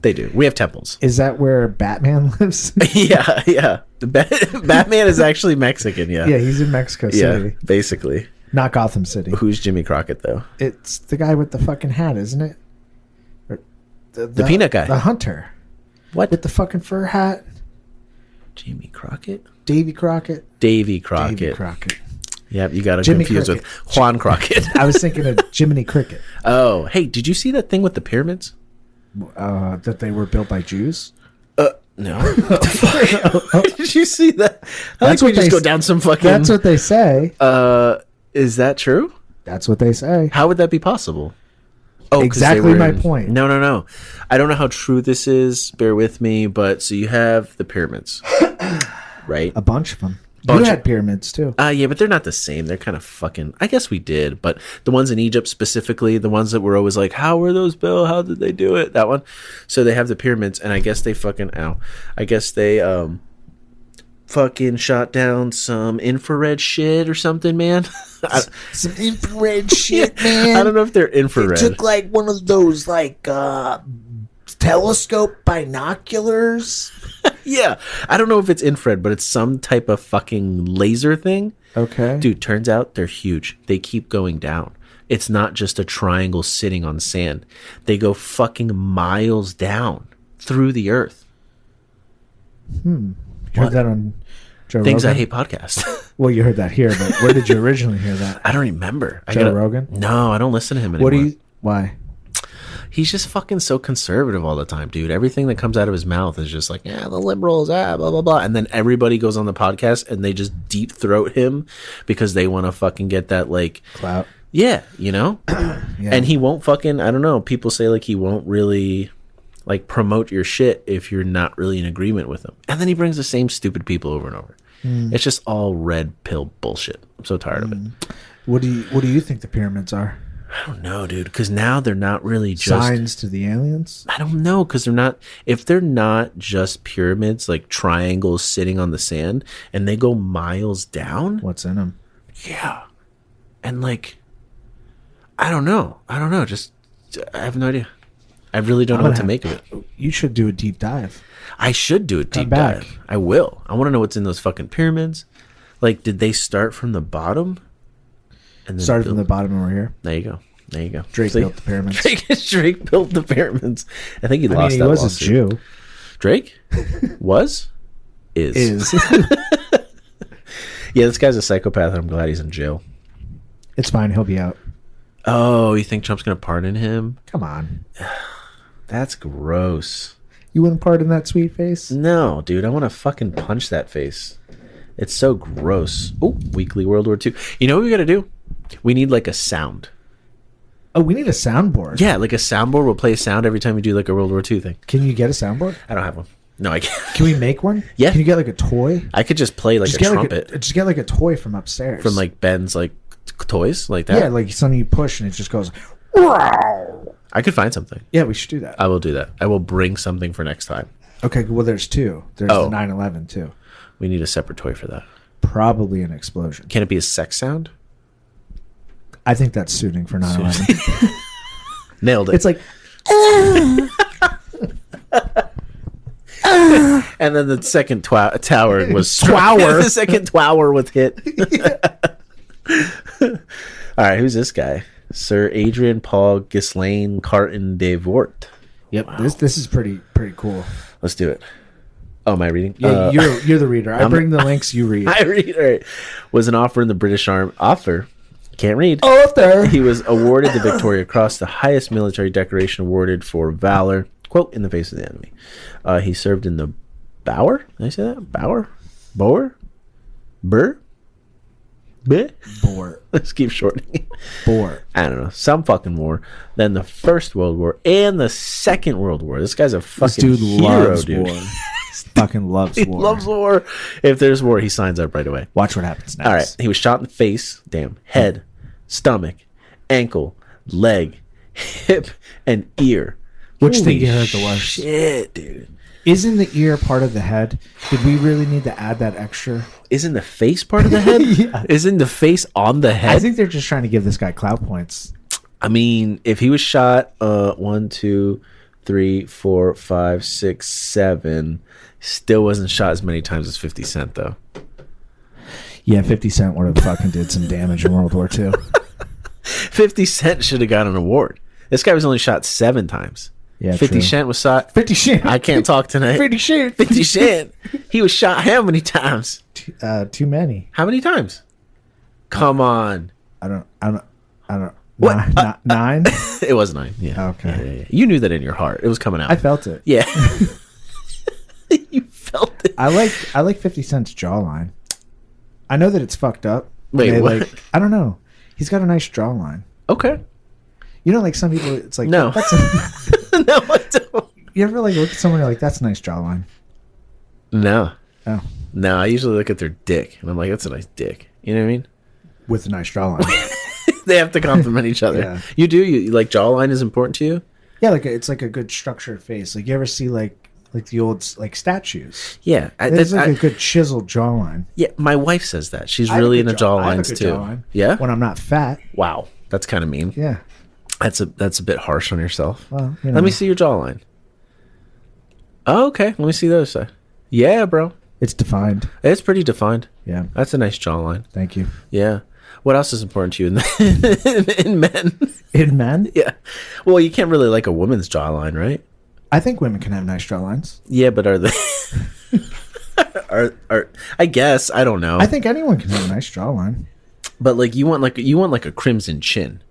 They do. We have temples. Is that where Batman lives? Yeah. Batman is actually Mexican, yeah. Yeah, he's in Mexico City. Yeah, basically. Not Gotham City. Who's Jimmy Crockett, though? It's the guy with the fucking hat, isn't it? Or the peanut guy. The hunter. What? With the fucking fur hat. Jimmy Crockett? Davy Crockett. Davy Crockett. Davy Crockett. Yep, you got to Jimmy confuse Cricket. with Juan Crockett. I was thinking of Jiminy Cricket. Oh, hey, did you see that thing with the pyramids? That they were built by Jews? No. What the fuck? Did you see that? I like we just go down some fucking... That's what they say. Is that true? That's what they say. How would that be possible? Oh, exactly my point. No. I don't know how true this is. Bear with me. But so you have the pyramids, right? A bunch of them. You had pyramids too. Yeah, but they're not the same. They're kind of fucking... I guess we did. But the ones in Egypt specifically, the ones that were always like, how were those built? How did they do it? That one. So they have the pyramids, and I guess they fucking... I guess they fucking shot down some infrared shit or something, man. Some infrared shit, man. I don't know if they're infrared. They took like one of those like telescope binoculars. Yeah. I don't know if it's infrared, but it's some type of fucking laser thing. Okay. Dude, turns out they're huge. They keep going down. It's not just a triangle sitting on sand. They go fucking miles down through the earth. You heard that on Joe Things Rogan? I Hate podcast. Well, you heard that here, but where did you originally hear that? I don't remember. Joe Rogan? No, I don't listen to him anymore. Why? He's just fucking so conservative all the time, dude. Everything that comes out of his mouth is just like, yeah, the liberals, blah, blah, blah. And then everybody goes on the podcast and they just deep throat him because they want to fucking get that, like... Clout. Yeah, you know? Yeah. And he won't fucking... I don't know. People say, like, he won't really like promote your shit if you're not really in agreement with them. And then he brings the same stupid people over and over. It's just all red pill bullshit. I'm so tired of it. What do you think the pyramids are? I don't know, dude, because now they're not really just Signs to the aliens? I don't know, because they're not, if they're not just pyramids, like triangles sitting on the sand, and they go miles down. What's in them? Yeah. And like, I don't know. Just, I have no idea. I really don't know what to make of it. You should do a deep dive. I should do a deep dive. I will. I want to know what's in those fucking pyramids. Like, did they start from the bottom? And then Started from the bottom and we're here. There you go. Drake built the pyramids. Drake built the pyramids. I think he lost he that was lawsuit. a Jew. Drake? Was? Is. Yeah, this guy's a psychopath, and I'm glad he's in jail. It's fine. He'll be out. Oh, you think Trump's going to pardon him? Come on. That's gross. You wouldn't pardon that sweet face? No, dude. I want to fucking punch that face. It's so gross. Oh, weekly World War II. You know what we got to do? We need like a sound. Oh, we need a soundboard. Yeah, like a soundboard will play a sound every time we do like a World War II thing. Can you get a soundboard? I don't have one. No, I can't. Can we make one? Yeah. Can you get like a toy? I could just play like a trumpet. Just get like a toy from upstairs. From like Ben's like toys like that. Yeah, like something you push and it just goes. I could find something. Yeah, we should do that. I will do that. I will bring something for next time. Okay, well, there's two. There's the 9/11 too. We need a separate toy for that. Probably an explosion. Can it be a sex sound? I think that's suiting for 9/11. Nailed it. It's like. And then the second tower was Tower. The second tower was hit. All right, who's this guy? Sir Adrian Paul Ghislaine Carton de Vort. Yep, wow. This is pretty cool. Let's do it. Oh, am I reading? Yeah, you're the reader. I bring the links, you read. I read. All right. Was an officer in the British Army. Can't read. Author. He was awarded the Victoria Cross, the highest military decoration awarded for valor, quote, in the face of the enemy. He served in the Boer. Did I say that? Boer? Burr? Boer. Let's keep shortening. Boer. I don't know. Some fucking war. Then the First World War and the Second World War. This guy's a fucking this dude hero, loves dude. War. Fucking loves He war. loves war. If there's war, he signs up right away. Watch what happens next. All right. He was shot in the face, head, stomach, ankle, leg, hip, and ear. Which Holy thing you hurt the worst? Shit, dude. Isn't the ear part of the head? Did we really need to add that extra? Isn't the face part of the head? Yeah. Isn't the face on the head? I think they're just trying to give this guy clout points. I mean, if he was shot 1, 2, 3, 4, 5, 6, 7, still wasn't shot as many times as 50 Cent, though. Yeah, 50 Cent would have fucking did some damage in World War II. 50 Cent should have got an award. This guy was only shot 7 times. Yeah, 50 true. Cent was shot. 50 Cent. I can't talk tonight. 50 Cent. 50 Cent. He was shot how many times? Too many. How many times? Come on. I don't. What? 9? It was 9. Yeah. Okay. Yeah. You knew that in your heart. It was coming out. I felt it. Yeah. You felt it. I like 50 Cent's jawline. I know that it's fucked up. Wait, what? I don't know. He's got a nice jawline. Okay. You know, like some people, it's like No. That's No, I don't. You ever like look at someone and you're like, that's a nice jawline? No. Oh, No, I usually look at their dick and I'm like, that's a nice dick. You know what I mean? with a nice jawline. They have to compliment each other. Yeah. You do? You like jawline is important to you? Yeah, it's like a good structured face. Like you ever see like the old like statues? Yeah. There's like a good chiseled jawline. Yeah, my wife says that. She's I have really a good into I have a jawlines good too. jawline. Yeah? When I'm not fat. Wow. That's kind of mean. Yeah. That's a bit harsh on yourself. Well, you know. Let me see your jawline. Oh, okay. Let me see the other side. Yeah, bro. It's defined. It's pretty defined. Yeah. That's a nice jawline. Thank you. Yeah. What else is important to you in men? In men? Yeah. Well, you can't really like a woman's jawline, right? I think women can have nice jawlines. Yeah, but are they? are I guess I don't know. I think anyone can have a nice jawline. But like you want like a crimson chin.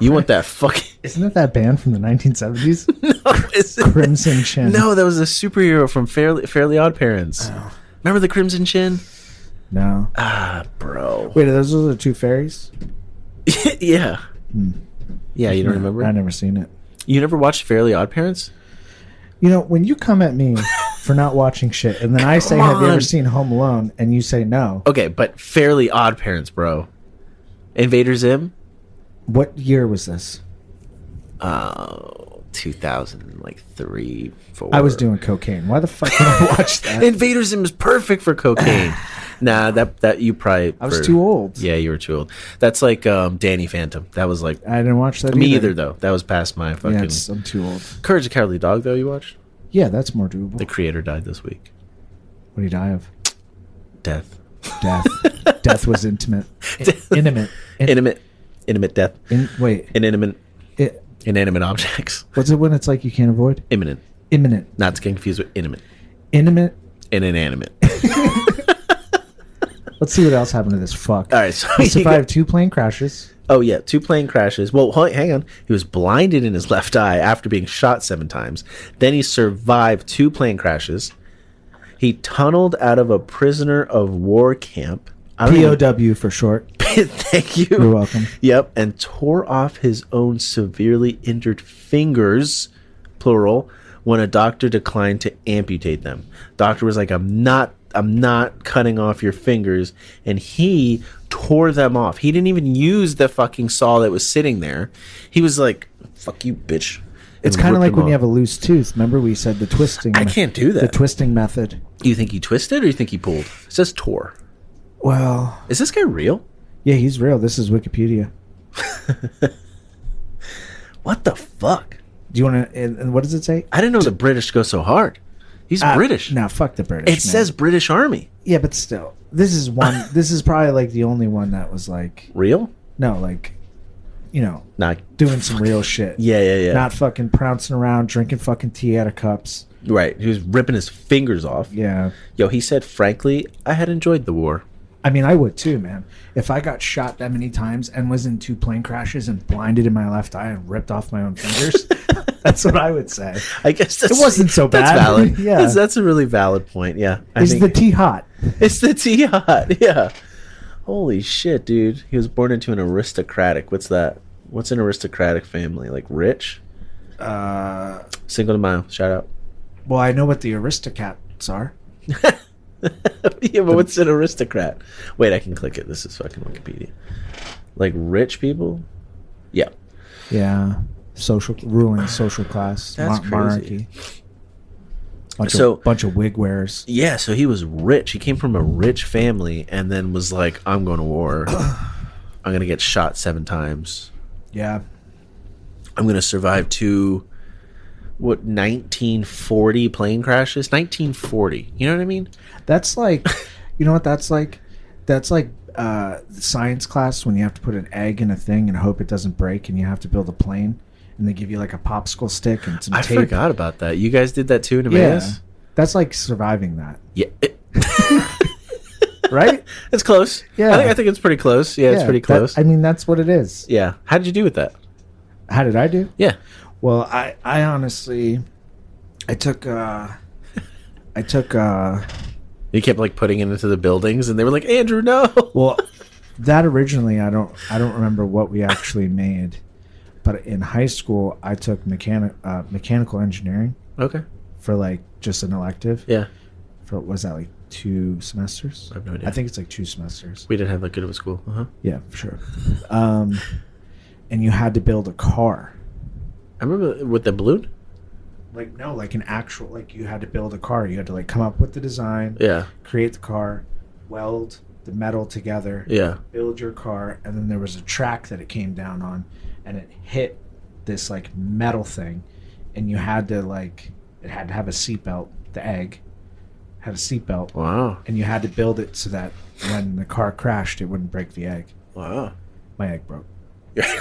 You want that fucking. Isn't it that band from the 1970s? No, Crimson Chin. No, that was a superhero from Fairly Odd Parents. Oh. Remember the Crimson Chin? No. Ah, bro. Wait, are those the two fairies? Yeah. Yeah, you don't remember? I've never seen it. You never watched Fairly Odd Parents? You know, when you come at me for not watching shit, and then I say, have you ever seen Home Alone? And you say no. Okay, but Fairly Odd Parents, bro. Invader Zim? What year was this? 2003, 4. I was doing cocaine. Why the fuck did I watch that? Invader Zim is perfect for cocaine. Nah, that you probably... I was too old. Yeah, you were too old. That's like Danny Phantom. That was like... I didn't watch that Me either, though. That was past my fucking... Yeah, I'm too old. Courage the Cowardly Dog, though, you watched? Yeah, that's more doable. The creator died this week. What did he die of? Death. Death was intimate. Intimate death. Wait. Inanimate objects. What's it when it's like you can't avoid? Imminent. Not to get confused with intimate. Intimate. And inanimate. Let's see what else happened to this fuck. All right. So he survived 2 plane crashes. Oh, yeah. 2 plane crashes. Well, hang on. He was blinded in his left eye after being shot 7 times. Then he survived 2 plane crashes. He tunneled out of a prisoner of war camp. POW for short. Thank you. You're welcome. Yep. And tore off his own severely injured fingers, plural, when a doctor declined to amputate them. Doctor was like, I'm not cutting off your fingers. And he tore them off. He didn't even use the fucking saw that was sitting there. He was like, fuck you, bitch. It's kind of like when you have a loose tooth. Remember we said the twisting. I can't do that. The twisting method. You think he twisted or you think he pulled? It says tore. Well. Is this guy real? Yeah, he's real. This is Wikipedia. What the fuck? Do you want to... And what does it say? I didn't know the British go so hard. He's British. No, fuck the British. It says British Army. Yeah, but still. This is one... This is probably like the only one that was like... Real? No, like... You know, not doing some real shit. Yeah. Not fucking pouncing around, drinking fucking tea out of cups. Right. He was ripping his fingers off. Yeah. Yo, he said, frankly, I had enjoyed the war. I mean, I would too, man. If I got shot that many times and was in 2 plane crashes and blinded in my left eye and ripped off my own fingers, that's what I would say. I guess it wasn't so bad. That's valid. Yeah. That's a really valid point. Yeah. Is the tea hot? It's the tea hot. Yeah. Holy shit, dude. He was born into an aristocratic. What's that? What's an aristocratic family? Like rich? Cinco de Mayo. Shout out. Well, I know what the aristocrats are. Yeah, but what's an aristocrat? Wait, I can click it. This is fucking Wikipedia. Like rich people? Yeah. Yeah. Ruling social class. That's monarchy. Crazy. Bunch of wig wearers. Yeah, so he was rich. He came from a rich family and then was like, I'm going to war. I'm going to get shot 7 times. Yeah. I'm going to survive 2... 1940 plane crashes? 1940. You know what I mean? That's like, you know what that's like? That's like science class when you have to put an egg in a thing and hope it doesn't break and you have to build a plane and they give you like a popsicle stick and some tape. I forgot about that. You guys did that too in Emmaus? Yeah. That's like surviving that. Yeah. Right? It's close. Yeah. I think it's pretty close. Yeah, it's pretty close. I mean, that's what it is. Yeah. How did you do with that? How did I do? Yeah. Well, I honestly, I took. You kept like putting it into the buildings, and they were like, "Andrew, no." Well, that originally, I don't remember what we actually made, but in high school, I took mechanical engineering. Okay. For like just an elective. Yeah. Was that like 2 semesters? I have no idea. I think it's like 2 semesters. We didn't have that good of a school. Yeah, for sure. And you had to build a car. I remember with the balloon. Like no, like an actual, like you had to build a car. You had to like come up with the design. Yeah. Create the car, weld the metal together. Yeah. Build your car, and then there was a track that it came down on, and it hit this like metal thing, and you had to like it had to have a seatbelt. The egg had a seatbelt. Wow. And you had to build it so that when the car crashed, it wouldn't break the egg. Wow. My egg broke.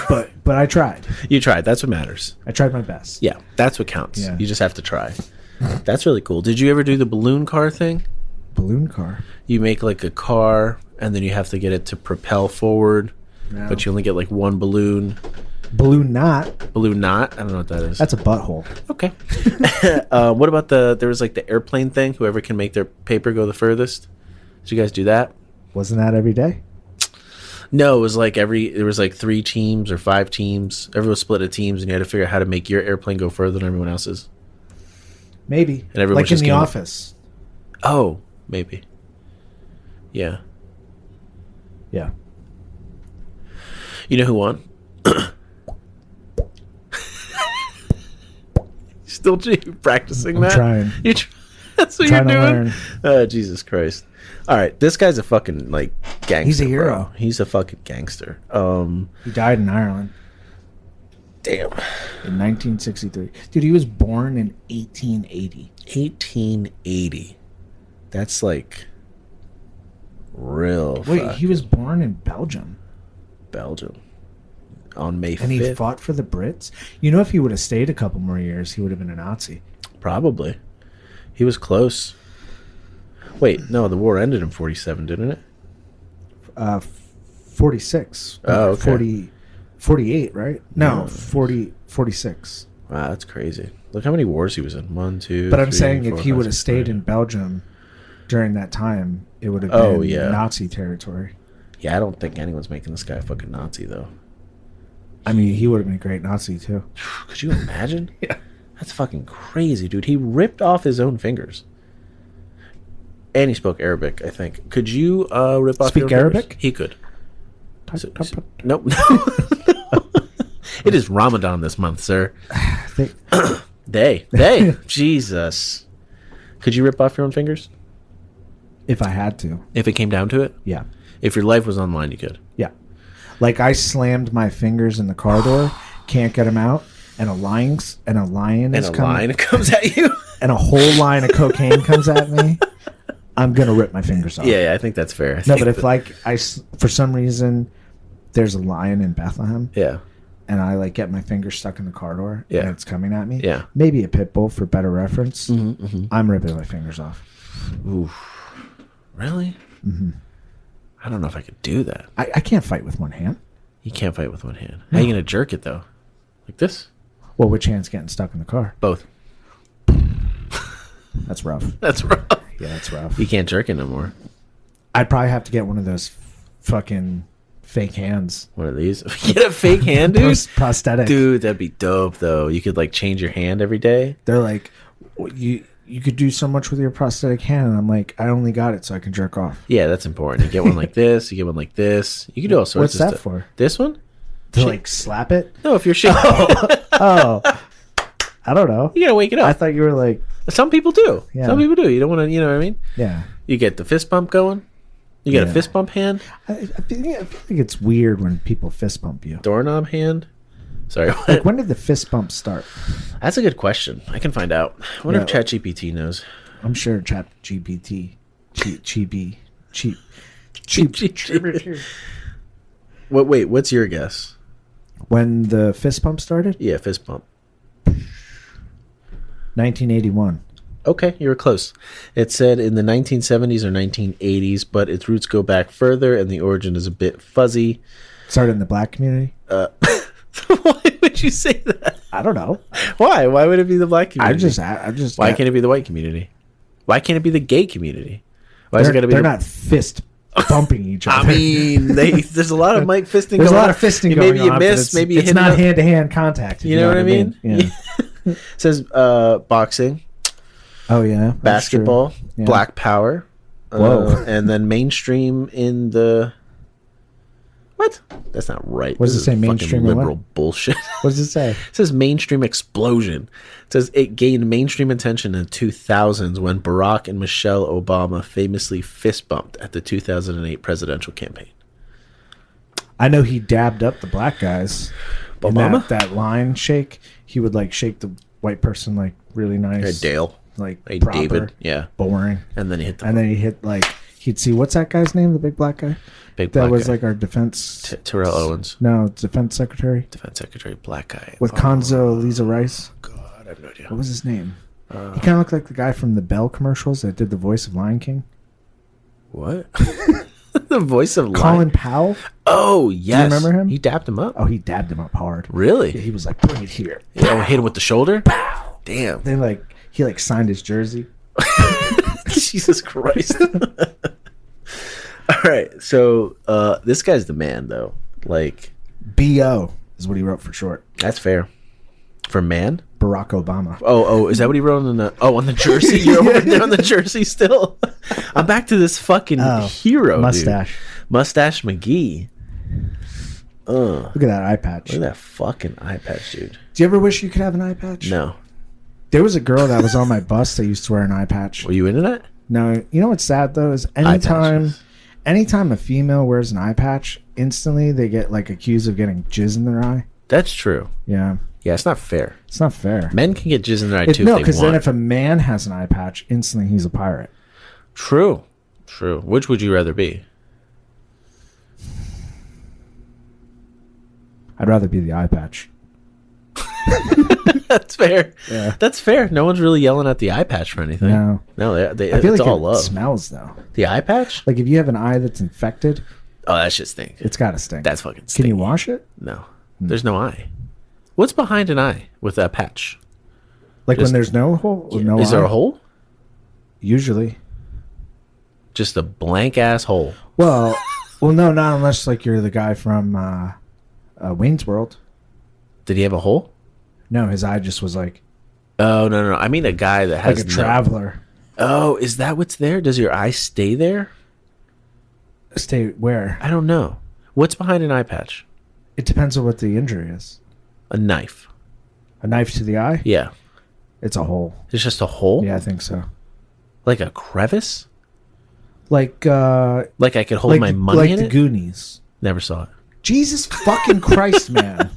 but I tried. You tried. That's what matters. I tried my best. Yeah, that's what counts. Yeah. You just have to try. That's really cool. Did you ever do the balloon car thing? Balloon car? You make like a car, and then you have to get it to propel forward, but you only get like one balloon. Balloon knot? Balloon knot? I don't know what that is. That's a butthole. Okay. What about there was like the airplane thing? Whoever can make their paper go the furthest. Did you guys do that? Wasn't that every day? No, it was like there was like 3 teams or 5 teams. Everyone split into teams, and you had to figure out how to make your airplane go further than everyone else's. Maybe. And everyone's Like in just The giving- Office. Oh, maybe. Yeah. Yeah. You know who won? Still practicing I'm that? trying. That's what Trying to you're doing? learn. Oh, Jesus Christ. All right. This guy's a fucking, like, gangster. He's a hero. Bro. He's a fucking gangster. He died in Ireland Damn. in 1963. Dude, he was born in 1880. 1880. That's, like, real Wait, fuck he was born in Belgium. Belgium. On May 5th. And he fought for the Brits? You know, if he would have stayed a couple more years, he would have been a Nazi. Probably. He was close. Wait, no, the war ended in 47, didn't it? 46. Oh, okay. 48, right? No, Yeah. 46. Wow, that's crazy. Look how many wars he was in. 1, 2. But I'm 3, saying 4, if he 5, would have 6, stayed 7. in Belgium during that time, it would have Oh, been yeah. Nazi territory. Yeah, I don't think anyone's making this guy a fucking Nazi, though. I mean, he would have been a great Nazi, too. Could you imagine? Yeah. That's fucking crazy, dude. He ripped off his own fingers. And he spoke Arabic, I think. Could you rip off Speak your own Arabic? fingers? He could. Nope. It is Ramadan this month, sir. They. Jesus. Could you rip off your own fingers? If I had to. If it came down to it? Yeah. If your life was on the line, you could. Yeah. Like I slammed my fingers in the car door, can't get them out, and a lion is coming, line comes at you? and a whole line of cocaine comes at me. I'm gonna rip my fingers off. Yeah, I think that's fair. No, but if like for some reason there's a lion in Bethlehem, Yeah. and I like get my finger stuck in the car door, Yeah. and it's coming at me, Yeah. maybe a pit bull for better reference. Mm-hmm. I'm ripping my fingers off. Oof. Really? Mm-hmm. I don't know if I could do that. I can't fight with one hand. You can't fight with one hand. How are you going to jerk it, though? Like this? Well, which hand's getting stuck in the car? Both. That's rough. That's rough. Yeah, that's rough. You can't jerk it no more. I'd probably have to get one of those fucking fake hands. One of these? Get a fake hand, dude? Prosthetic. Dude, that'd be dope, though. You could, like, change your hand every day. They're like, you could do so much with your prosthetic hand. And I'm like, I only got it so I can jerk off. Yeah, that's important. You get one like this. You get one like this. You can do all sorts What's of that stuff. for? This one? To like slap it? No, if you're shaking. Oh. I don't know. You gotta wake it I up. thought you were like, Some people do. Yeah. Some people do. You don't want to, you know what I mean? yeah. You get the fist bump going. You get a Yeah. fist bump hand. I feel like it's weird when people fist bump you. Doorknob hand. Sorry, what? Like, when did the fist bump start? That's a good question. I can find out. I wonder if Yeah. ChatGPT knows. I'm sure Chat GPT, cheap. Wait, what's your guess? When the fist bump started? Yeah, fist bump. 1981. Okay, you were close. It said in the 1970s or 1980s, but its roots go back further and the origin is a bit fuzzy. Started in the black community? Why would you say that? I don't know. Why? Why would it be the black community? I just. Why can't it be the white community? Why can't it be the gay community? Why is it got to be? They're not fist bumping each other. I mean, there's a lot of mic fisting. There's a going lot on. of fisting Maybe going you on. miss. Maybe you it's hit not it up. hand to hand contact. You know what I mean? Yeah. It says boxing, Oh yeah. That's basketball, true. Yeah. Black Power, Whoa. and then mainstream in the. What? That's not right. What does This it say, is fucking mainstream in what? liberal bullshit. What does it say? It says mainstream explosion. It says it gained mainstream attention in the 2000s when Barack and Michelle Obama famously fist bumped at the 2008 presidential campaign. I know he dabbed up the black guys. In Obama? that line shake, he would like shake the white person like really nice. Hey, Dale. Like Hey, proper, David. Yeah. boring. And then he hit the And then he hit like he'd see what's that guy's name, the big black guy? big That black was guy. like our defense Terrell Owens. No, defense secretary. Defense Secretary, black guy. With Condoleezza Rice. God, I have no idea. What was his name? He kind of looked like the guy from the Bell commercials that did the voice of Lion King. What? The voice of Colin Lion. Powell. Oh, yes. remember him? He dapped him up. Oh, he dabbed him up hard. Really? Yeah, he was like, "Bring it here." Yeah, hit him with the shoulder? Damn. Then like he like signed his jersey. Jesus Christ. All right. So this guy's the man, though. Like, BO is what he wrote for short. that's fair. For man? Barack Obama. Oh, is that what he wrote on the jersey? You're over there on the jersey still? I'm back to this fucking hero, mustache. Dude. Mustache McGee. Look at that eye patch. Look at that fucking eye patch, dude. Do you ever wish you could have an eye patch? No. There was a girl that was on my bus that used to wear an eye patch. Were you into that? No. You know what's sad, though, is anytime a female wears an eye patch, instantly they get, like, accused of getting jizz in their eye. That's true. Yeah. Yeah, it's not fair. It's not fair. Men can get jizz in their eye, too, No, if they because want. then if a man has an eye patch, instantly he's a pirate. True. Which would you rather be? I'd rather be the eye patch. That's fair. Yeah. That's fair. No one's really yelling at the eye patch for anything. No, I feel it's like all it love. smells, though. The eye patch? Like, if you have an eye that's infected, Oh, that shit stink. it's got to stink. That's fucking stink. Can you wash it? No. There's no eye. What's behind an eye with that patch? Like, Just- when there's no hole? No Is there eye? a hole? Usually. Just a blank ass hole. Well, no, not unless, like, you're the guy from Wayne's World. Did he have a hole? No, his eye just was like Oh, no. I mean a guy that has a traveler. Oh, is that what's there? Does your eye stay there? Stay where? I don't know. What's behind an eye patch? It depends on what the injury is. A knife. A knife to the eye? Yeah. It's a hole. It's just a hole? Yeah, I think so. Like a crevice? Like Like I could hold my money in the it? Goonies. Never saw it. Jesus fucking Christ, man.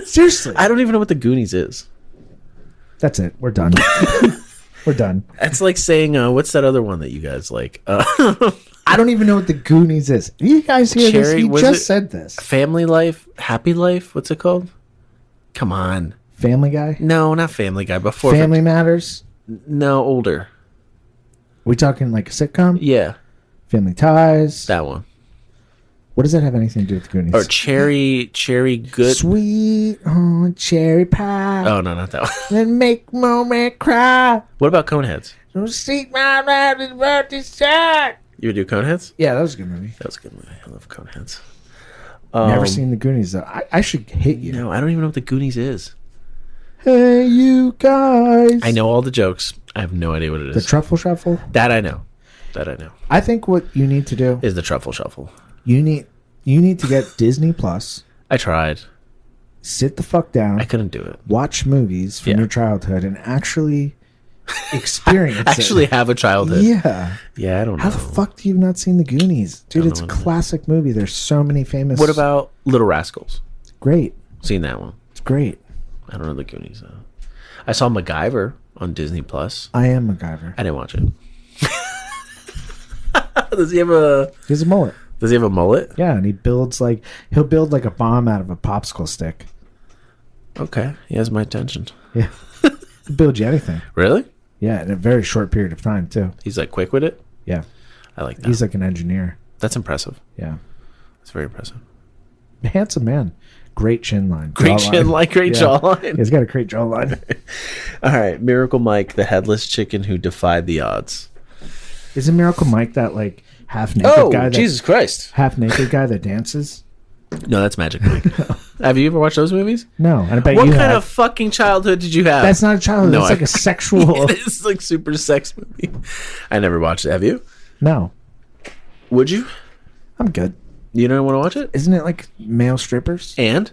Seriously. I don't even know what the Goonies is. That's it. We're done. We're done. That's like saying, what's that other one that you guys like? I don't even know what the Goonies is. You guys hear this? Cherry- He was just it- said this. Family Life? Happy Life? What's it called? Come on. Family Guy? No, not Family Guy. Before Family Matters? No, older. We talking like a sitcom? Yeah, Family Ties? that one. What does that have anything to do with the Goonies? Or Cherry Good. Sweet cherry pie. Oh, no, not that one. Then make moment cry. What about Coneheads? Don't seek my right is worth this shot. You would do Coneheads? Yeah, that was a good movie. That was a good movie. I love Coneheads. Never seen the Goonies though. I should hit you. No, I don't even know what the Goonies is. Hey, you guys. I know all the jokes. I have no idea what it The is. Truffle Shuffle. That I know. I think what you need to do Is the Truffle Shuffle. you need to get Disney Plus. I tried. Sit the fuck down. I couldn't do it. Watch movies from Yeah. your childhood and actually experience Actually it. have a childhood. Yeah. Yeah, I don't know. How the fuck do you not seen the Goonies? Dude, Don't it's a know what it is. classic movie. There's so many famous. What about Little Rascals? Great. Seen that one. It's great. I don't know the Goonies though. I saw MacGyver on Disney Plus. I am MacGyver. I didn't watch it. Does he have a He has a mullet. mullet? Yeah, and he'll build like a bomb out of a popsicle stick. Okay, he has my attention. Yeah. He'll build you anything. Really? Yeah, in a very short period of time too. He's like quick with it. Yeah. I like that. He's like an engineer. That's impressive. Yeah. That's very impressive. Handsome man. Great chin line. Great chin line, great Yeah. jawline. He's got a great jawline. All right, Miracle Mike, the headless chicken who defied the odds. Isn't Miracle Mike that like half naked guy? Jesus Christ! Half naked guy that dances? No, that's Magic Mike. Have you ever watched those movies? No, and I bet What you kind have. of fucking childhood did you have? That's not a childhood. No, That's like a sexual. It is like super sex movie. I never watched it. Have you? No, Would you? I'm good. You don't want to watch it? Isn't it like male strippers? And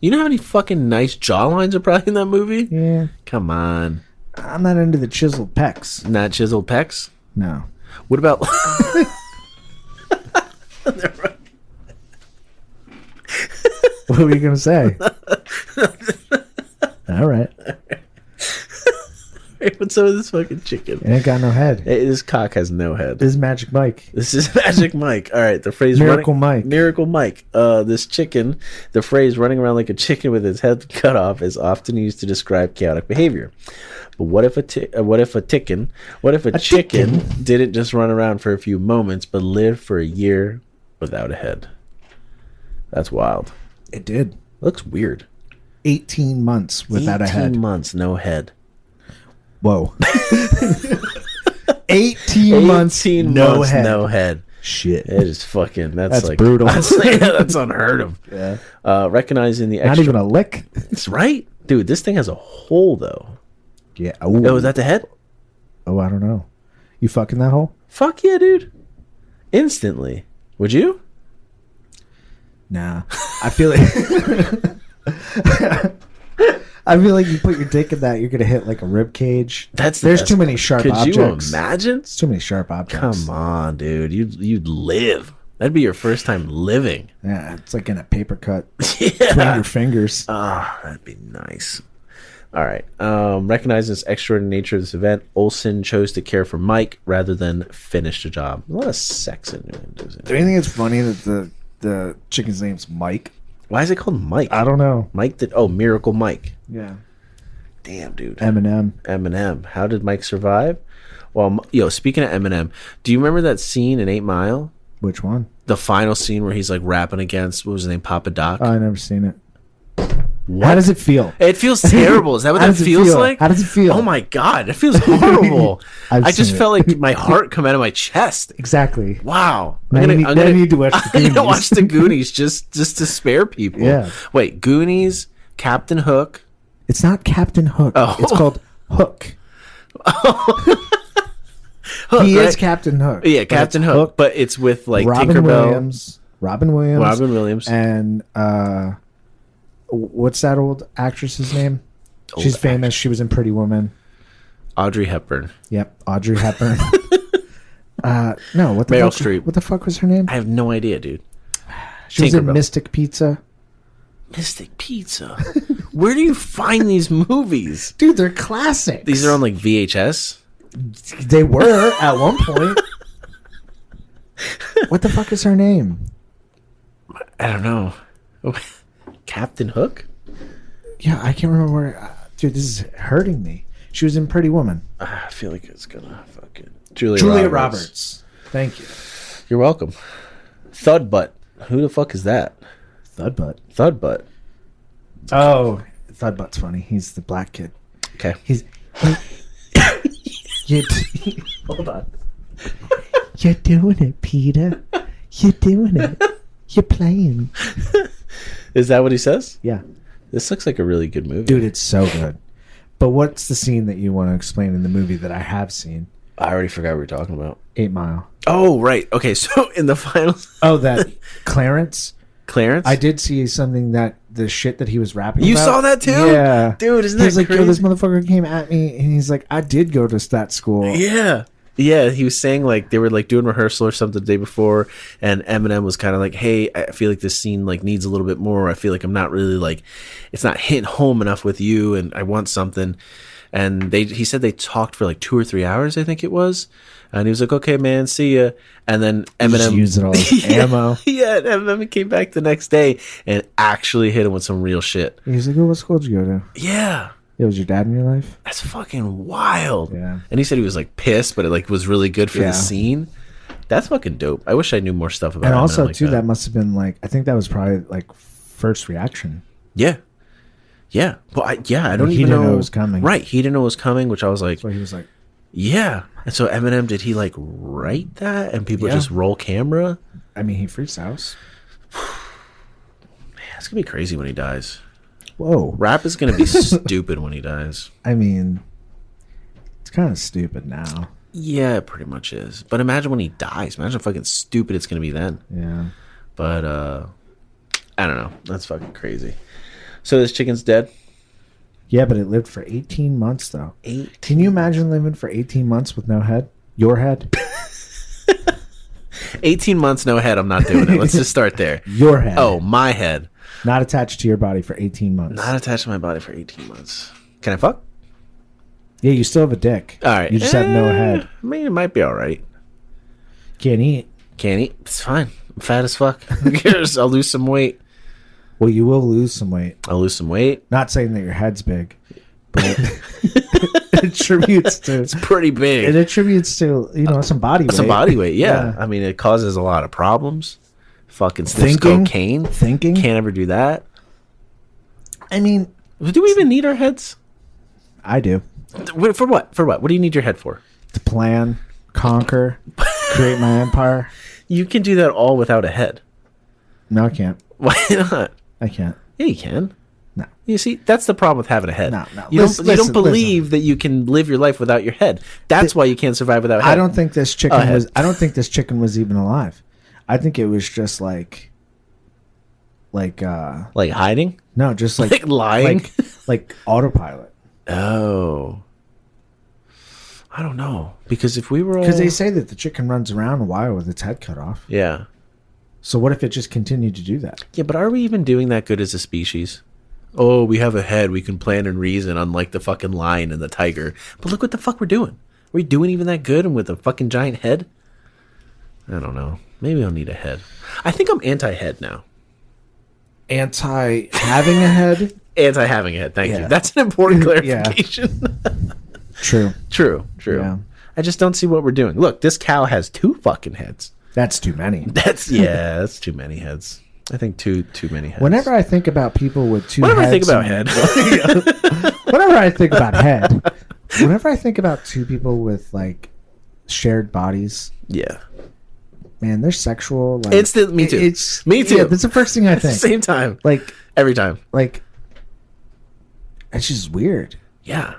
you know how many fucking nice jawlines are probably in that movie? Yeah, Come on, I'm not into the chiseled pecs. not chiseled pecs. No. What about? What were you gonna say? All right. What's up with this fucking chicken? It ain't got no head. Hey, this cock has no head. This is Magic Mike. This is Magic Mike. All right, the phrase Miracle running, Mike. Miracle Mike. This chicken, the phrase running around like a chicken with its head cut off is often used to describe chaotic behavior. But what if a chicken didn't just run around for a few moments, but lived for a year without a head? That's wild. It did. Looks weird. 18 months without a head. 18 months, no head. Whoa. 18 months, 18 no months, head. no head. Shit. It is fucking. That's like brutal. That's unheard of. Yeah. Recognizing the Not extra. even a lick. It's right. Dude, this thing has a hole though. Yeah. Oh, is that the head? Oh, I don't know. You fucking that hole? Fuck yeah, dude. Instantly. Would you? Nah. I feel like I feel like you put your dick in that, you're gonna hit like a rib cage. There's too many sharp objects. Could you imagine? It's too many sharp objects. Come on, dude. You'd live. That'd be your first time living. Yeah, it's like in a paper cut Yeah. between your fingers. Ah, that'd be nice. All right. Recognizing the extraordinary nature of this event, Olsen chose to care for Mike rather than finish the job. A lot of sex in it. Do you think it's funny that the chicken's name's Mike? Why is it called Mike? I don't know. Mike did. Oh, Miracle Mike. Yeah. Damn, dude. Eminem. How did Mike survive? Well, speaking of Eminem, do you remember that scene in 8 Mile? Which one? The final scene where he's like rapping against, what was his name, Papa Doc? Oh, I never seen it. What? How does it feel? It feels terrible. Is that what How that does it feels feel? like? How does it feel? Oh my God, it feels horrible. I just seen it. felt like my heart come out of my chest. Exactly. Wow. Now you need to watch the I'm Goonies. gonna watch the Goonies just to spare people. Yeah. Wait, Goonies, Captain Hook. It's not Captain Hook. Oh. It's called Hook. Hook, He right? is Captain Hook. Yeah, But Captain it's Hook, but it's with like Robin Tinkerbell. Robin Williams. And And what's that old actress's name? She's famous. She was in Pretty Woman. Audrey Hepburn. Yep, Audrey Hepburn. No, what the Meryl fuck? Streep. What the fuck was her name? I have no idea, dude. She was in Tinkerbell. Mystic Pizza. Mystic Pizza. Where do you find these movies? Dude, they're classics. These are on like VHS. They were at one point. What the fuck is her name? I don't know. Captain Hook? Yeah, I can't remember where. Dude, this is hurting me. She was in Pretty Woman. I feel like it's gonna fucking Julia Roberts. Thank you. You're welcome. Thudbutt. Who the fuck is that? Thudbutt. Oh, Thudbutt's funny. He's the black kid. Okay. Hold on. You're doing it, Peter. You're doing it. You're playing. Is that what he says? Yeah. This looks like a really good movie. Dude, it's so good. But what's the scene that you want to explain in the movie that I have seen? I already forgot what we were talking about. 8 Mile. Oh, right. Okay, so in the finals... Oh, that Clarence? Clarence? I did see something that the shit that he was rapping You about. saw that too? Yeah. Dude, isn't that He's like, crazy? yo, this motherfucker came at me, and he's like, I did go to that school. Yeah. Yeah, he was saying like they were like doing rehearsal or something the day before, and Eminem was kind of like, "Hey, I feel like this scene like needs a little bit more. I feel like I'm not really like, it's not hitting home enough with you, and I want something." And he said they talked for like 2 or 3 hours, I think it was, and he was like, "Okay, man, see ya." And then Eminem Just used it all as ammo. Yeah, and Eminem came back the next day and actually hit him with some real shit. He's like, oh, what school did you go to? Yeah. Yeah, was your dad in your life? That's fucking wild. Yeah. And he said he was like pissed, but it like was really good for Yeah. the scene. That's fucking dope. I wish I knew more stuff about And Eminem also, like too, that must have been like, I think that was probably like first reaction. Yeah. Yeah. Well, I don't He even didn't know know it was coming. Right. He didn't know it was coming, which I was like, So he was like, yeah. And so Eminem, did he like write that and people Yeah. just roll camera? I mean, he freestyles. Man, it's going to be crazy when he dies. Whoa. Rap is going to be stupid when he dies. I mean, it's kind of stupid now. Yeah, it pretty much is. But imagine when he dies. Imagine how fucking stupid it's going to be then. Yeah. But I don't know. That's fucking crazy. So this chicken's dead? Yeah, but it lived for 18 months, though. 18. Can you imagine living for 18 months with no head? Your head? 18 months, no head. I'm not doing it. Let's just start there. Your head. Oh, my head. Not attached to your body for 18 months. Not attached to my body for 18 months. Can I fuck? Yeah, you still have a dick. All right. You just have no head. I mean, it might be all right. Can't eat. Can't eat. It's fine. I'm fat as fuck. Who cares? I'll lose some weight. Well, you will lose some weight. I'll lose some weight. Not saying that your head's big, but it attributes to. It's pretty big. It attributes to some body weight. Some body weight, yeah. Yeah. I mean, it causes a lot of problems. Fucking sniffs Thinking. cocaine. Thinking. Can't ever do that. I mean, Do we even need our heads? I do. For what? For what? What do you need your head for? To plan, conquer, create my empire. You can do that all without a head. No, I can't. Why not? I can't. Yeah, you can. No. You see, that's the problem with having a head. No. You don't believe that you can live your life without your head. That's why you can't survive without a head. I don't think this chicken was. I don't think this chicken was even alive. I think it was just like hiding. No, just like lying, like autopilot. Oh, I don't know, because if we were because they say that the chicken runs around a while with its head cut off. Yeah. So what if it just continued to do that? Yeah, but are we even doing that good as a species? Oh, we have a head. We can plan and reason, unlike the fucking lion and the tiger. But look what the fuck we're doing. Are we doing even that good and with a fucking giant head? I don't know. Maybe I'll need a head. I think I'm anti-head now. Anti-having a head? Anti-having a head. Thank you. That's an important clarification. True. Yeah. I just don't see what we're doing. Look, this cow has 2 fucking heads. That's too many. That's too many heads. I think too many heads. Whenever I think about people with 2 Whenever heads... I think about head. Whenever I think about head... Whenever I think about 2 people with, like, shared bodies... Yeah. Man, they're sexual. Like, me too. Me too. Yeah, that's the first thing I think. Same time. Like... Every time. Like... It's just weird. Yeah.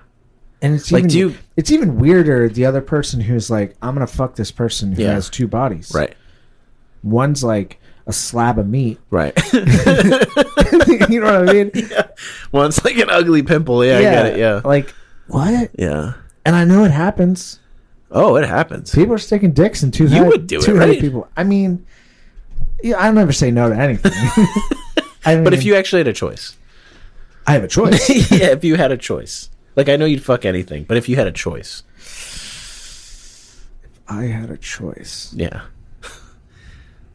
And it's like, even it's even weirder the other person who's like, I'm gonna fuck this person who has 2 bodies. Right. One's like a slab of meat. Right. You know what I mean? Yeah. One's like an ugly pimple. Yeah, I get it. Yeah. Like, what? Yeah. And I know it happens. Oh, it happens. People are sticking dicks in 2 You would do it, right? People. I mean, yeah, I'll never say no to anything. But if you actually had a choice. I have a choice. Yeah, if you had a choice. Like, I know you'd fuck anything, but if you had a choice. If I had a choice. Yeah.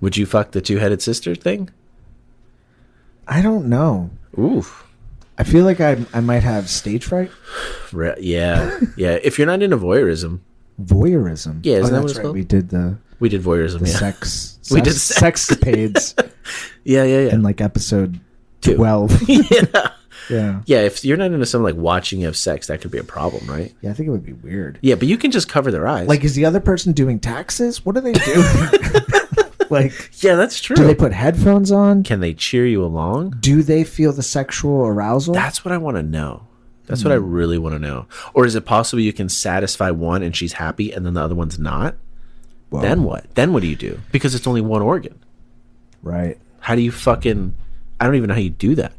Would you fuck the 2-headed sister thing? I don't know. Oof. I feel like I might have stage fright. Yeah. Yeah. If you're not into voyeurism. Voyeurism? Yeah, isn't that what it's right. called? We did voyeurism, sex. We did sexcapades. Yeah. In like episode 12. Yeah. Yeah. Yeah, if you're not into someone like watching you have sex, that could be a problem, right? Yeah, I think it would be weird. Yeah, but you can just cover their eyes. Like, is the other person doing taxes? What are they doing? Like, yeah, that's true. Do they put headphones on? Can they cheer you along? Do they feel the sexual arousal? That's what I want to know. That's what I really want to know. Or is it possible you can satisfy one and she's happy and then the other one's not? Whoa. Then what? Then what do you do? Because it's only one organ. Right. How do you fucking... I don't even know how you do that.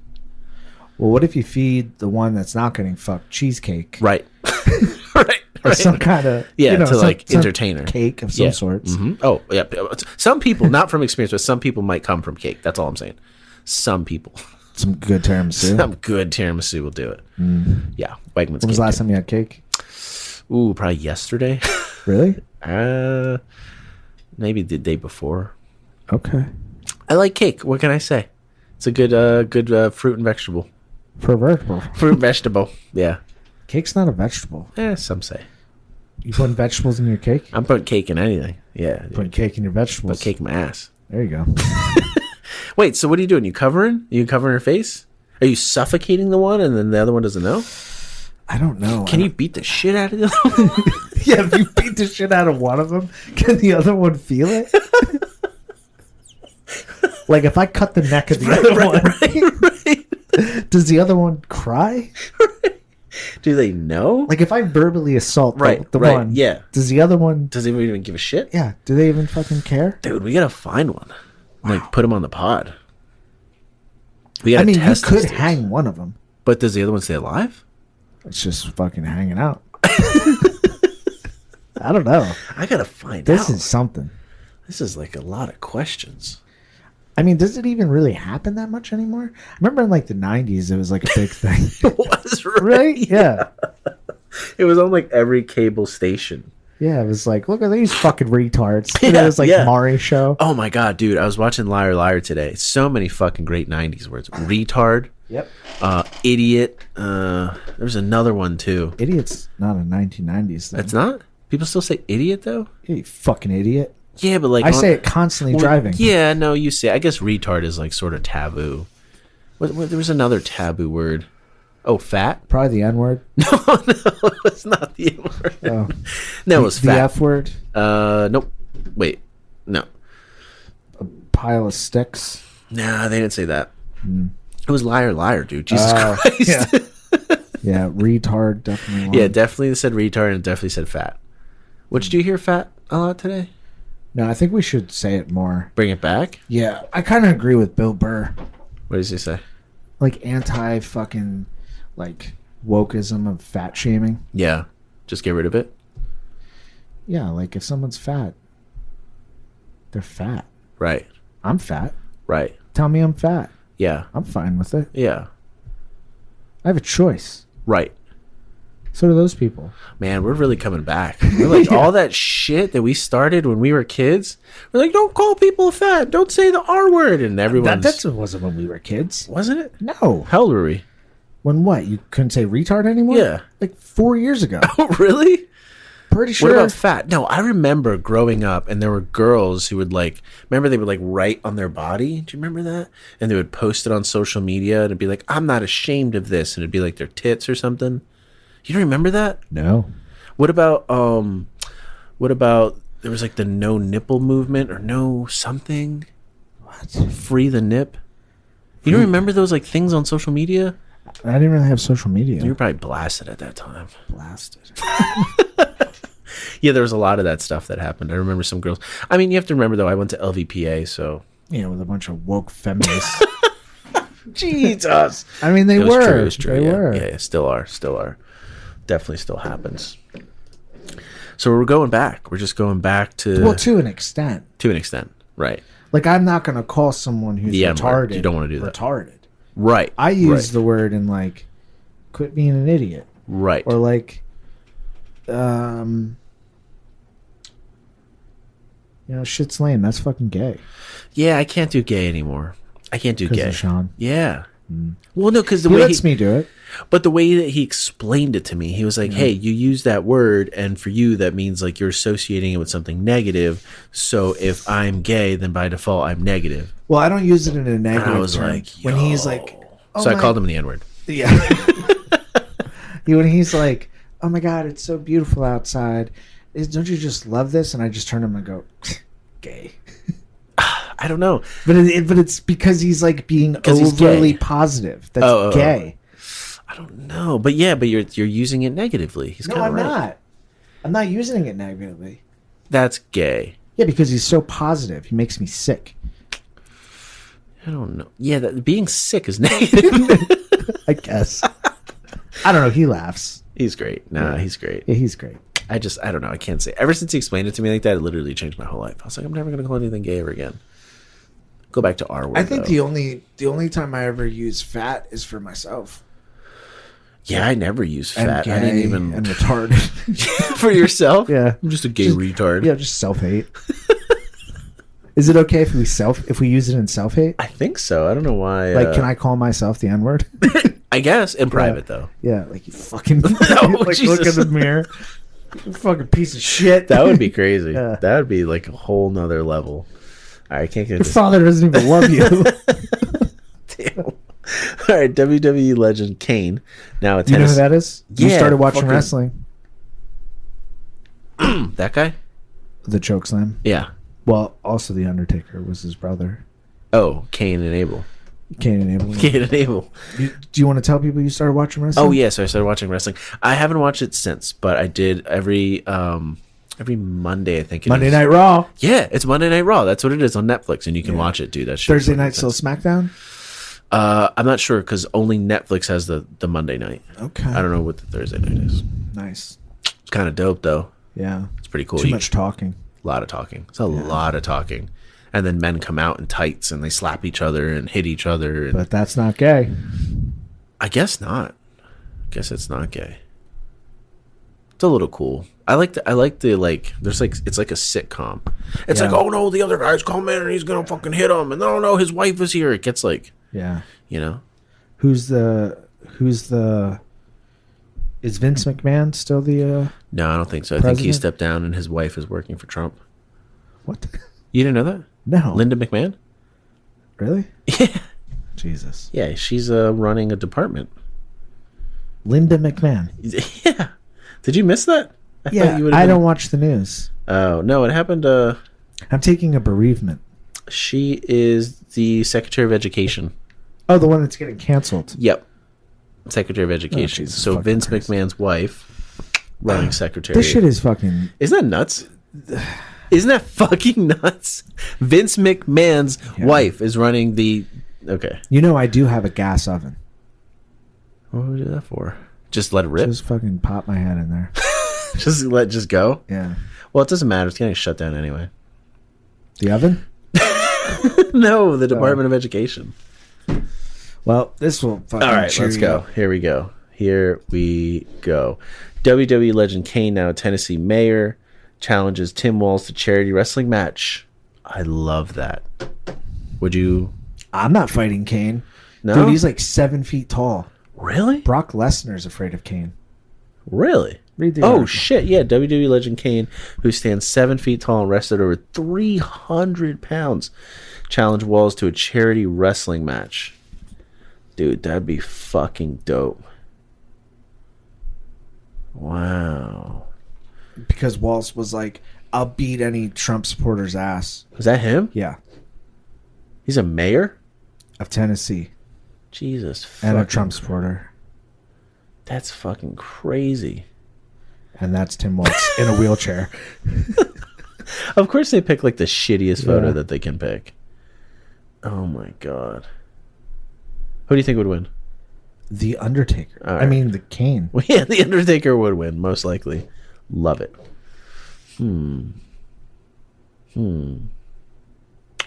Well, what if you feed the one that's not getting fucked cheesecake? Right. Right. Or some kind of... Yeah, to like entertain her. Cake of some sorts. Mm-hmm. Oh, yeah. Some people, not from experience, but some people might come from cake. That's all I'm saying. Some people. Some good tiramisu. Some good tiramisu will do it. Yeah. Wegmans. When was the last time you had cake? Ooh, probably yesterday. Really? Maybe the day before. Okay. I like cake. What can I say? It's a good fruit and vegetable. Fruit and vegetable. Yeah. Cake's not a vegetable. Some say. You putting vegetables in your cake? I'm putting cake in anything. Yeah. Putting cake in your vegetables. Put cake in my ass. There you go. Wait, so what are you doing? You covering her face? Are you suffocating the one and then the other one doesn't know? I don't know. Can you beat the shit out of the other one? Yeah, if you beat the shit out of one of them, can the other one feel it? Like if I cut the neck of the other one, right. Does the other one cry? Right. Do they know? Like if I verbally assault the one, yeah. Does the other one? Does anyone even give a shit? Yeah. Do they even fucking care? Dude, we gotta find one. Wow. Like put him on the pod. You could hang one of them, but does the other one stay alive? It's just fucking hanging out. I don't know. I gotta find out. This is something. This is like a lot of questions. I mean, does it even really happen that much anymore? I remember in like the 90s, it was like a big thing. It was, right? Yeah. It was on like every cable station. Yeah, it was like, look at these fucking retards. Yeah, it was like Maury show. Oh my God, dude. I was watching Liar Liar today. So many fucking great 90s words. Retard. Yep. Idiot. There's another one too. Idiot's not a 1990s thing. That's not? People still say idiot though? You fucking idiot. Yeah, but like... I say it constantly driving. Yeah, no, you say... I guess retard is like sort of taboo. There was another taboo word. Oh, fat? Probably the N-word. No, it's not the N-word. Oh. No, it was fat. The F-word? Nope. Wait. No. A pile of sticks? Nah, they didn't say that. It was liar, liar, dude. Jesus Christ. Yeah. Yeah, retard definitely won. Yeah, definitely said retard and definitely said fat. What did you hear fat a lot today? No, I think we should say it more. Bring it back? Yeah, I kind of agree with Bill Burr. What does he say? Like anti-fucking, like, wokeism of fat shaming. Yeah. Just get rid of it? Yeah, like if someone's fat, they're fat. Right. I'm fat. Right. Tell me I'm fat. Yeah. I'm fine with it. Yeah. I have a choice. Right. So do those people. Man, we're really coming back. We're like, all that shit that we started when we were kids. We're like, don't call people fat. Don't say the R word. And everyone's... That wasn't when we were kids. Wasn't it? No. How old were we? When what? You couldn't say retard anymore? Yeah. Like 4 years ago. Oh, really? Pretty sure. What about fat? No, I remember growing up and there were girls who would like, remember they would like write on their body? Do you remember that? And they would post it on social media and it'd be like, I'm not ashamed of this. And it'd be like their tits or something. You don't remember that? No. What about there was like the no nipple movement or no something? What? Free the nip? You don't remember those like things on social media? I didn't really have social media. You were probably blasted at that time. Blasted. Yeah, there was a lot of that stuff that happened. I remember some girls. I mean, you have to remember though, I went to LVPA, so You know, with a bunch of woke feminists. Jesus. I mean, they It was were. true, it was true, They yeah. were. Yeah, still are. Definitely still happens. So we're going back. We're just going back to... Well, to an extent. To an extent, right. Like, I'm not going to call someone who's The M-word. retarded. You don't wanna do that. Retarded. Right. I use right. the word in, like, quit being an idiot. Right. Or, like, you know, shit's lame. That's fucking gay. Yeah, I can't do gay anymore. I can't do gay. Of Sean. Yeah. Well, no, because the He way lets me do it. But the way that he explained it to me, he was like, hey, you use that word, and for you, that means like you're associating it with something negative. So if I'm gay, then by default, I'm negative. Well, I don't use it in a negative And I was term. like, when he's like, so I called him the N-word. Yeah. When he's like, oh my God, it's so beautiful outside. Don't you just love this? And I just turn to him and go, gay. I don't know. But it's because he's like being overly positive. That's gay. I don't know. But yeah, but you're using it negatively. He's No, kind of I'm right. not. I'm not using it negatively. That's gay. Yeah, because he's so positive. He makes me sick. I don't know. Yeah, being sick is negative. I guess. I don't know. He laughs. He's great. Nah, he's great. Yeah, he's great. I don't know. I can't say. Ever since he explained it to me like that, it literally changed my whole life. I was like, I'm never going to call anything gay ever again. Go back to R word. I think though. the only time I ever use fat is for myself. Yeah, I never use fat. And gay I didn't even and retarded. for yourself. Yeah, I'm just a gay retard. Yeah, just self-hate. Is it okay if we use it in self-hate? I think so. I don't know why. Like, can I call myself the N-word? I guess in private though. Yeah, like you fucking like Jesus. look in the mirror. You fucking piece of shit. That would be crazy. Yeah. That would be like a whole nother level. All right, I can't get Your this. father doesn't even love you. Damn. All right, WWE legend Kane. Now a You know tennis. who that is? You Yeah, started watching fucking- wrestling. That guy? The chokeslam. Yeah. Well, also the Undertaker was his brother. Oh, Kane and Abel. Can't enable. Kane and Abel. Do you want to tell people you started watching wrestling? Oh yeah, so I started watching wrestling. I haven't watched it since, but I did every Monday. I think it Monday is. Night Raw. Yeah, it's Monday Night Raw. That's what it is on Netflix, and you can watch it, dude. That shit's Thursday fucking night still intense. SmackDown. I'm not sure because only Netflix has the Monday night. Okay. I don't know what the Thursday night is. Nice. It's kind of dope though. Yeah. It's pretty cool. Too much talking. A lot of talking. It's a lot of talking. And then men come out in tights and they slap each other and hit each other. And But that's not gay. I guess not. I guess it's not gay. It's a little cool. I like the like there's like it's like a sitcom. It's Yeah. like, oh no, the other guy's coming and he's gonna fucking hit him, and oh no, his wife is here. It gets like, Yeah. you know. Who's the is Vince McMahon still the No, I don't think so. I think he President? stepped down and his wife is working for Trump. what? You didn't know that? No. Linda McMahon? Really? Yeah. Jesus. Yeah, she's running a department. Linda McMahon. Yeah. Did you miss that? Yeah, would've I been- don't watch the news. Oh, no, it happened. I'm taking a bereavement. She is the Secretary of Education Oh, the one that's getting canceled. Yep. Secretary of Education. Jesus So fucking Vince Christ. McMahon's wife running secretary. This shit is fucking... Isn't that nuts? Isn't that fucking nuts? Vince McMahon's wife is running the... Okay. You know, I do have a gas oven. What would we do that for? Just let it rip? Just fucking pop my head in there. Just go? Yeah. Well, it doesn't matter. It's getting shut down anyway. The oven? No, the Department of Education. Well, this will fucking All right, cheer let's you go. up. Here we go. Here we go. WWE legend Kane, now Tennessee mayor, challenges Tim Walz to charity wrestling match. I love that. Would you? I'm not fighting Kane. No? Dude, he's like 7 feet tall. Really? Brock Lesnar's afraid of Kane. Really? Read the Oh, article. shit. Yeah, WWE legend Kane, who stands 7 feet tall and wrestled over 300 pounds, challenged Walz to a charity wrestling match. Dude, that'd be fucking dope. Wow. Because Waltz was like, I'll beat any Trump supporter's ass. Was that him? Yeah. He's a mayor? Of Tennessee. Jesus And a fucking... Trump supporter. That's fucking crazy. And that's Tim Waltz in a wheelchair. Of course they pick like the shittiest photo Yeah. that they can pick. Oh my god. Who do you think would win? The Undertaker. All I right. mean, the Kane. Well, yeah, The Undertaker would win, most likely. Love it.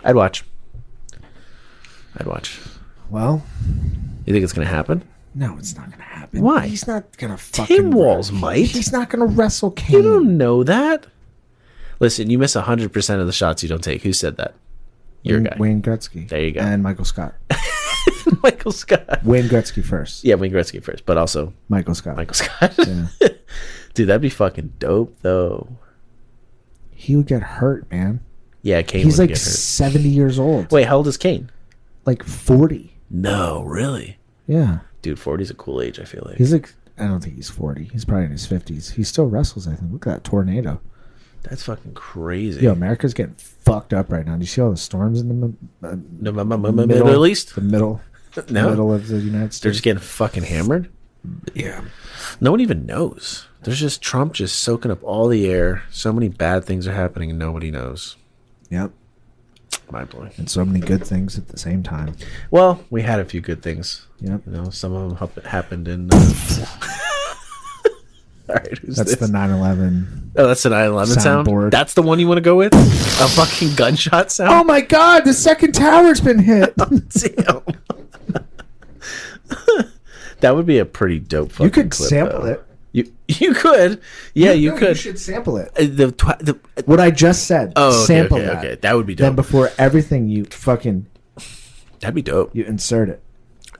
I'd watch. Well, You think it's going to happen? no, it's not going to happen. Why? He's not going to fucking... Tim Walz might. He's not going to wrestle Kane. You don't know that. Listen, you miss 100% of the shots you don't take. Who said that? Your guy. Wayne Gretzky. There you go. And Michael Scott. Michael Scott. Wayne Gretzky first. Yeah, Wayne Gretzky first, but also Michael Scott. Michael Scott. Yeah. Dude, that'd be fucking dope, though. He would get hurt, man. Yeah, Kane He's would like get hurt. 70 years old. Wait, how old is Kane? Like 40. No, really? Yeah. Dude, 40 is a cool age, I feel like. He's like, I don't think he's 40. He's probably in his 50s. He still wrestles, I think. Look at that tornado. That's fucking crazy. Yo, America's getting fucked up right now. Do you see all the storms in the Middle East? The middle. No. The middle of the United They're States. just getting fucking hammered? Yeah. No one even knows. There's just Trump just soaking up all the air. So many bad things are happening and nobody knows. Yep. Mind blowing. And so many good things at the same time. Well, we had a few good things. Yep. You know, some of them happened in... All right, who's That's this? the 9/11. Oh, that's the 9/11 sound? Soundboard. That's the one you want to go with? A fucking gunshot sound? Oh my God! The second tower's been hit. Damn. That would be a pretty dope fucking You could clip, sample though. it. You could. Yeah, you No, could. You should sample it. The What I just said. Oh, okay, sample okay, that. okay. That would be Then dope. before everything, you fucking That'd be dope. you insert it.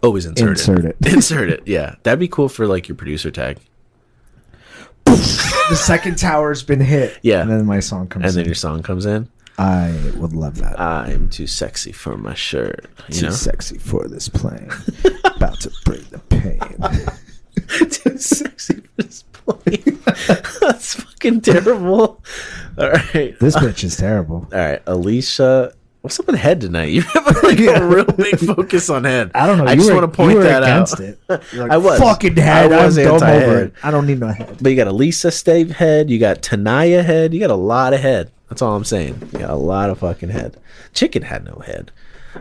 Always insert Insert it. it. Insert it. Yeah, that'd be cool for like your producer tag. The second tower's been hit. Yeah. And then my song comes And then in. your song comes in. I would love that. I'm too sexy for my shirt. You Too know, sexy for this plane. About to break the pain. too sexy for this plane. That's fucking terrible. All right. This bitch is terrible. All right, Alicia. What's up with head tonight? You have like a real big focus on head. I don't know. I you just were- want to point you were that against out. It. You're like, I was. fucking head. I was I'm dumb anti-head. over it. I don't need no head. But you got Elisa Stave head. You got Tanaya head. You got a lot of head. That's all I'm saying. You got a lot of fucking head. Chicken had no head.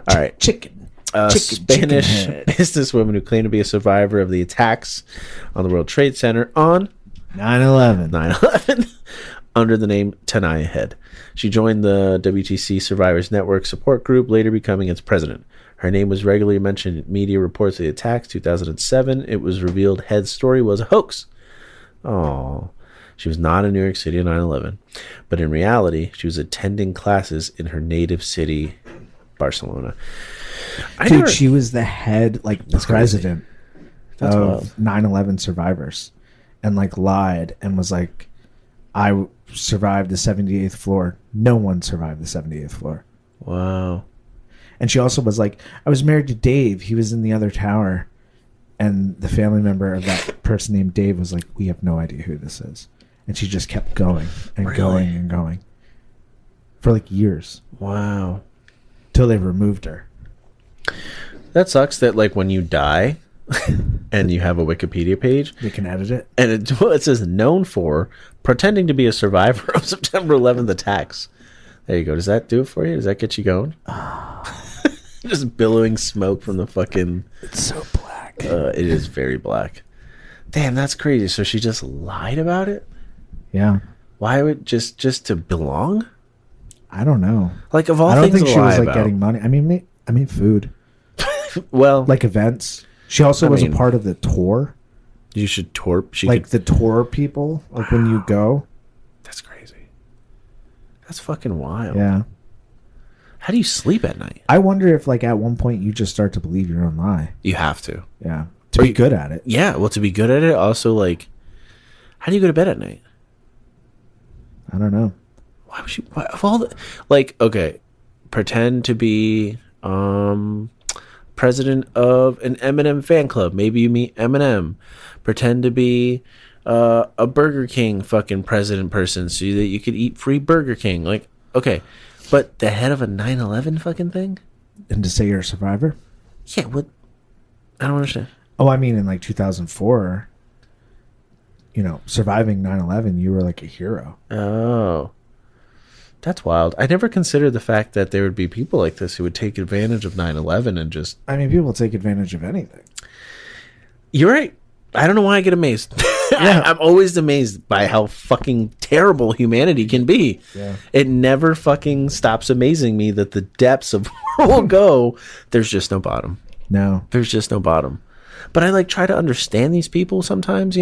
All right. Chicken. Spanish head. businesswoman who claimed to be a survivor of the attacks on the World Trade Center on 9/11. 9/11 under the name Tanaya Head. She joined the WTC Survivors Network support group, later becoming its president. Her name was regularly mentioned in media reports of the attacks. 2007, it was revealed Head's story was a hoax. Oh, she was not in New York City on 9/11, but in reality, she was attending classes in her native city, Barcelona. Dude, she was the head, like, That's president That's wild. of 9/11 survivors, and like lied and was like, I survived the 78th floor. No one survived the 78th floor. Wow. And she also was like, I was married to Dave. He was in the other tower. And the family member of that person named Dave was like, we have no idea who this is. And she just kept going and Really? going and going for like years Wow. till they removed her. That sucks that like when you die and you have a Wikipedia page, They can edit it. and it says known for pretending to be a survivor of September 11th attacks. There you go. Does that do it for you? Does that get you going? Just billowing smoke from the fucking... It's so black. It is very black. Damn, that's crazy. So she just lied about it? Yeah. Why would just to belong? I don't know. Like of all I don't things think to she lie was like about. getting money. I mean food. Well, Like events. She also was mean, a part of the tour. you should tour. She Like could, the tour people. Like when you go. that's crazy. That's fucking wild. Yeah. How do you sleep at night? I wonder if like at one point you just start to believe your own lie. You have to. Yeah. To be good at it. Yeah. Well, to be good at it, also like, how do you go to bed at night? I don't know. Why would you? Why, of all the, like, okay, pretend to be president of an Eminem fan club. Maybe you meet Eminem. Pretend to be a Burger King fucking president person so that you could eat free Burger King. Like, okay, but the head of a 9/11 fucking thing? And to say you're a survivor? Yeah, what? I don't understand. Oh, I mean in like 2004, surviving 9/11, you were like a hero. Oh. That's wild. I never considered the fact that there would be people like this who would take advantage of 9/11 and just... I mean, people take advantage of anything. You're right. I don't know why I get amazed. Yeah. I'm always amazed by how fucking terrible humanity can be. Yeah. It never fucking stops amazing me that the depths of where we'll go, there's just no bottom. No. There's just no bottom. But I like try to understand these people sometimes,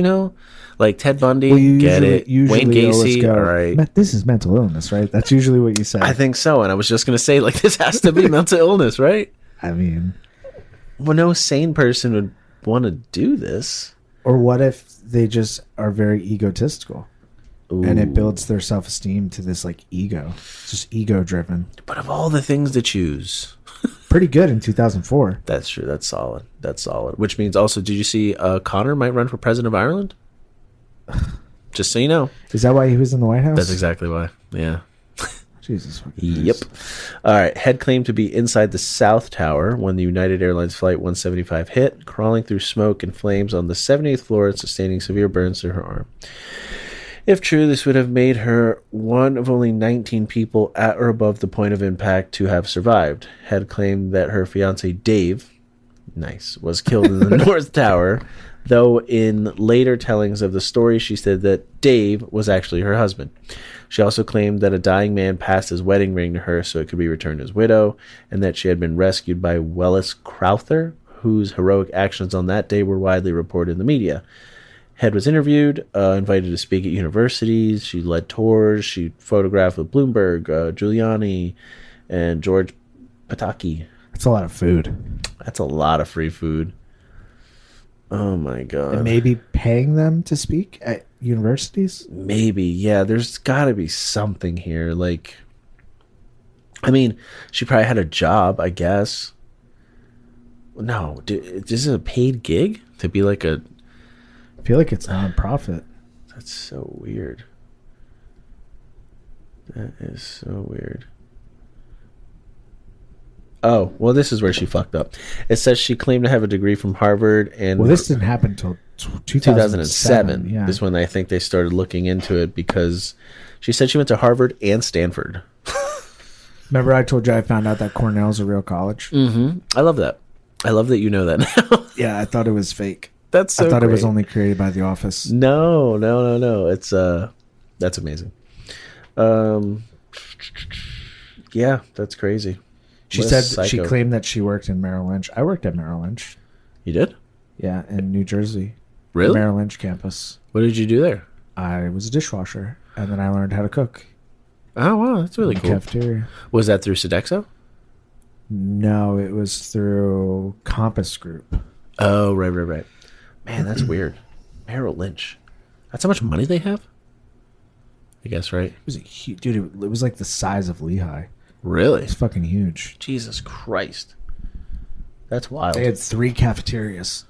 like Ted Bundy, Well, you get it. usually Wayne always Gacy, go, all right. This is mental illness, right? That's usually what you say. I think so. And I was just going to say, like, this has to be mental illness, right? I mean, Well, no sane person would want to do this. or what if they just are very egotistical and it Ooh. builds their self-esteem to this like ego. It's just ego driven. But of all the things to choose, Pretty good in 2004. that's true. That's solid. That's solid. Which means also, did you see Connor might run for president of Ireland? Just so you know. Is that why he was in the White House? That's exactly why. Yeah. Jesus. fucking Yep. Christ. All right. Head claimed to be inside the South Tower when the United Airlines Flight 175 hit, crawling through smoke and flames on the 78th floor and sustaining severe burns to her arm. If true, this would have made her one of only 19 people at or above the point of impact to have survived. Head claimed that her fiance Dave, was killed in the North Tower, though in later tellings of the story, she said that Dave was actually her husband. She also claimed that a dying man passed his wedding ring to her so it could be returned to his widow, and that she had been rescued by Willis Crowther, whose heroic actions on that day were widely reported in the media. Head was interviewed, invited to speak at universities. She led tours. She photographed with Bloomberg, Giuliani, and George Pataki. That's a lot of food. That's a lot of free food. Oh my god. And maybe paying them to speak at universities? Maybe, yeah. There's got to be something here. Like, I mean, she probably had a job, I guess. No, this is a paid gig to be like a... I feel like it's non-profit. That's so weird. That is so weird. Oh, well, this is where she fucked up. It says she claimed to have a degree from Harvard and... Well, this didn't happen until 2007. Yeah. Is when I think they started looking into it, because she said she went to Harvard and Stanford. Remember I told you I found out that Cornell's a real college? Mm-hmm. I love that. I love that you know that now. Yeah, I thought it was fake. That's so I thought it was great. only created by The Office. No. It's that's amazing. Yeah, that's crazy. She What a said she psycho. claimed that she worked in Merrill Lynch. I worked at Merrill Lynch. You did? Yeah, in New Jersey. Really? Merrill Lynch campus. What did you do there? I was a dishwasher, and then I learned how to cook. Oh wow, that's really in the cool. cafeteria. Was that through Sodexo? No, it was through Compass Group. Oh, right. Man, that's weird. Merrill Lynch. That's how much money they have? I guess, right? It was a huge, dude. It was like the size of Lehigh. Really? It's fucking huge. Jesus Christ. That's wild. They had 3 cafeterias.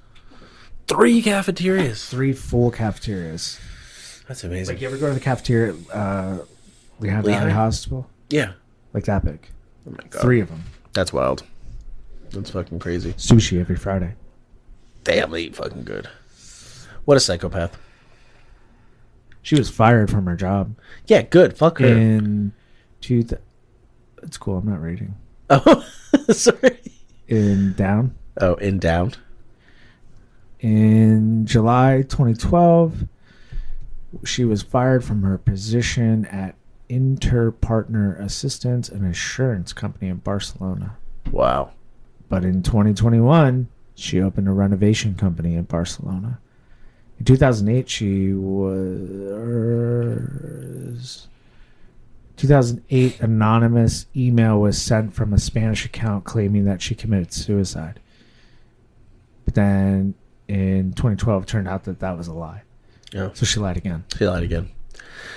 3 cafeterias. 3 full cafeterias. That's amazing. Like, you ever go to the cafeteria Lehigh Valley Hospital? Yeah. Like that big. Oh my God. 3 of them. That's wild. That's fucking crazy. Sushi every Friday. Damn, they eat fucking good. What a psychopath. She was fired from her job. Yeah, good. Fuck her. It's cool. I'm not rating. Oh, sorry. In down. Oh, in down. In July 2012, she was fired from her position at Interpartner Assistance and Assurance Company in Barcelona. Wow. But in 2021, she opened a renovation company in Barcelona. In 2008, 2008, anonymous email was sent from a Spanish account claiming that she committed suicide. But then in 2012, it turned out that was a lie. Yeah. So she lied again. She lied again.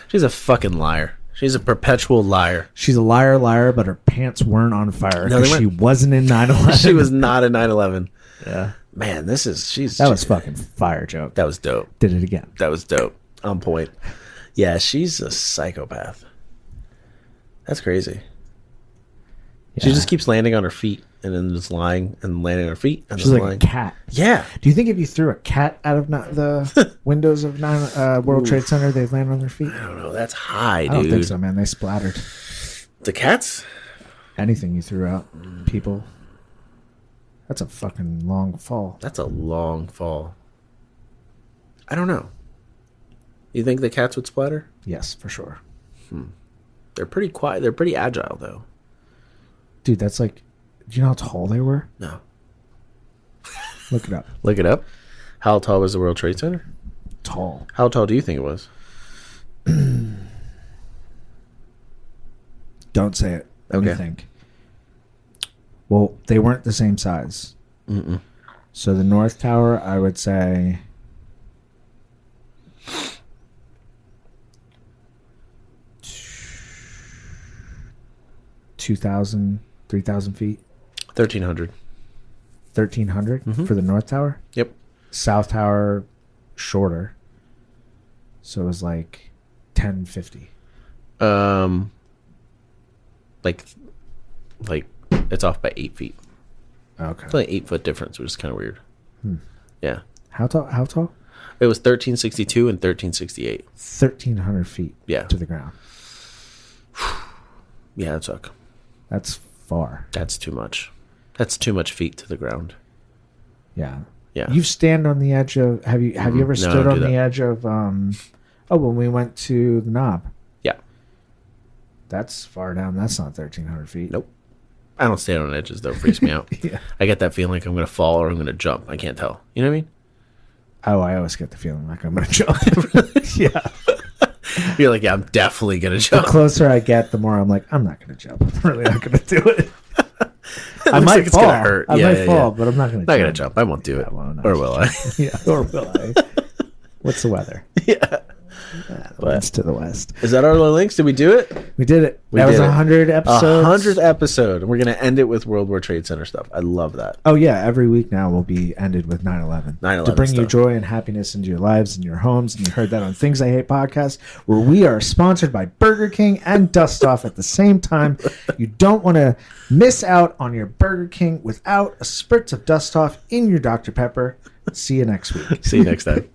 She's a fucking liar. She's a perpetual liar. She's a liar, but her pants weren't on fire because she wasn't in 9/11. She was not in 9/11. Yeah. Man, that was fucking fire joke. That was dope. Did it again. That was dope. On point. Yeah, she's a psychopath. That's crazy. Yeah. She just keeps landing on her feet and then just lying and landing on her feet. And she's like lying. A cat. Yeah. Do you think if you threw a cat out of the windows of World Trade Center, they'd land on their feet? I don't know. That's high, dude. I don't think so, man. They splattered. The cats? Anything you threw out. People. That's a fucking long fall. That's a long fall. I don't know. You think the cats would splatter? Yes, for sure. They're pretty quiet. They're pretty agile, though. Dude, that's like... Do you know how tall they were? No. Look it up. Look it up? How tall was the World Trade Center? Tall. How tall do you think it was? Don't say it. Let me Okay. think. Well, they weren't the same size. Mm-mm. So the North Tower, I would say... 2,000, 3,000 feet. 1,300. 1,300 for the North Tower? Yep. South Tower, shorter. So it was like 1050. Like it's off by 8 feet. Okay. It's like 8 foot difference, which is kind of weird. Yeah. How tall? It was 1362 and 1368. 1,300 feet Yeah. to the ground. Yeah, that suck. That's far. That's too much. That's too much feet to the ground. Yeah. Yeah. You stand on the edge of... Have you ever stood on the edge of... when we went to the Knob. Yeah. That's far down. That's not 1,300 feet. Nope. I don't stand on edges, though. It freaks me out. Yeah. I get that feeling like I'm going to fall or I'm going to jump. I can't tell. You know what I mean? Oh, I always get the feeling like I'm going to jump. Yeah. You're like, yeah, I'm definitely going to jump. The closer I get, the more I'm like, I'm not going to jump. I'm really not going to do it. I Looks might like it's fall. gonna hurt. I might fall, but I'm not going to jump. Not going to jump. I won't do it. Or will I? Yeah, or will I? What's the weather? Yeah. West to the west. Is that our links? Did we do it? We did it. We that was did it. 100 episodes. 100th episode. And we're going to end it with World War Trade Center stuff. I love that. Oh, yeah. Every week now will be ended with 9/11. 9/11 to bring you stuff. joy and happiness into your lives and your homes. And you heard that on Things I Hate podcast, where we are sponsored by Burger King and Dust Off at the same time. You don't want to miss out on your Burger King without a spritz of Dust Off in your Dr. Pepper. See you next week. See you next time.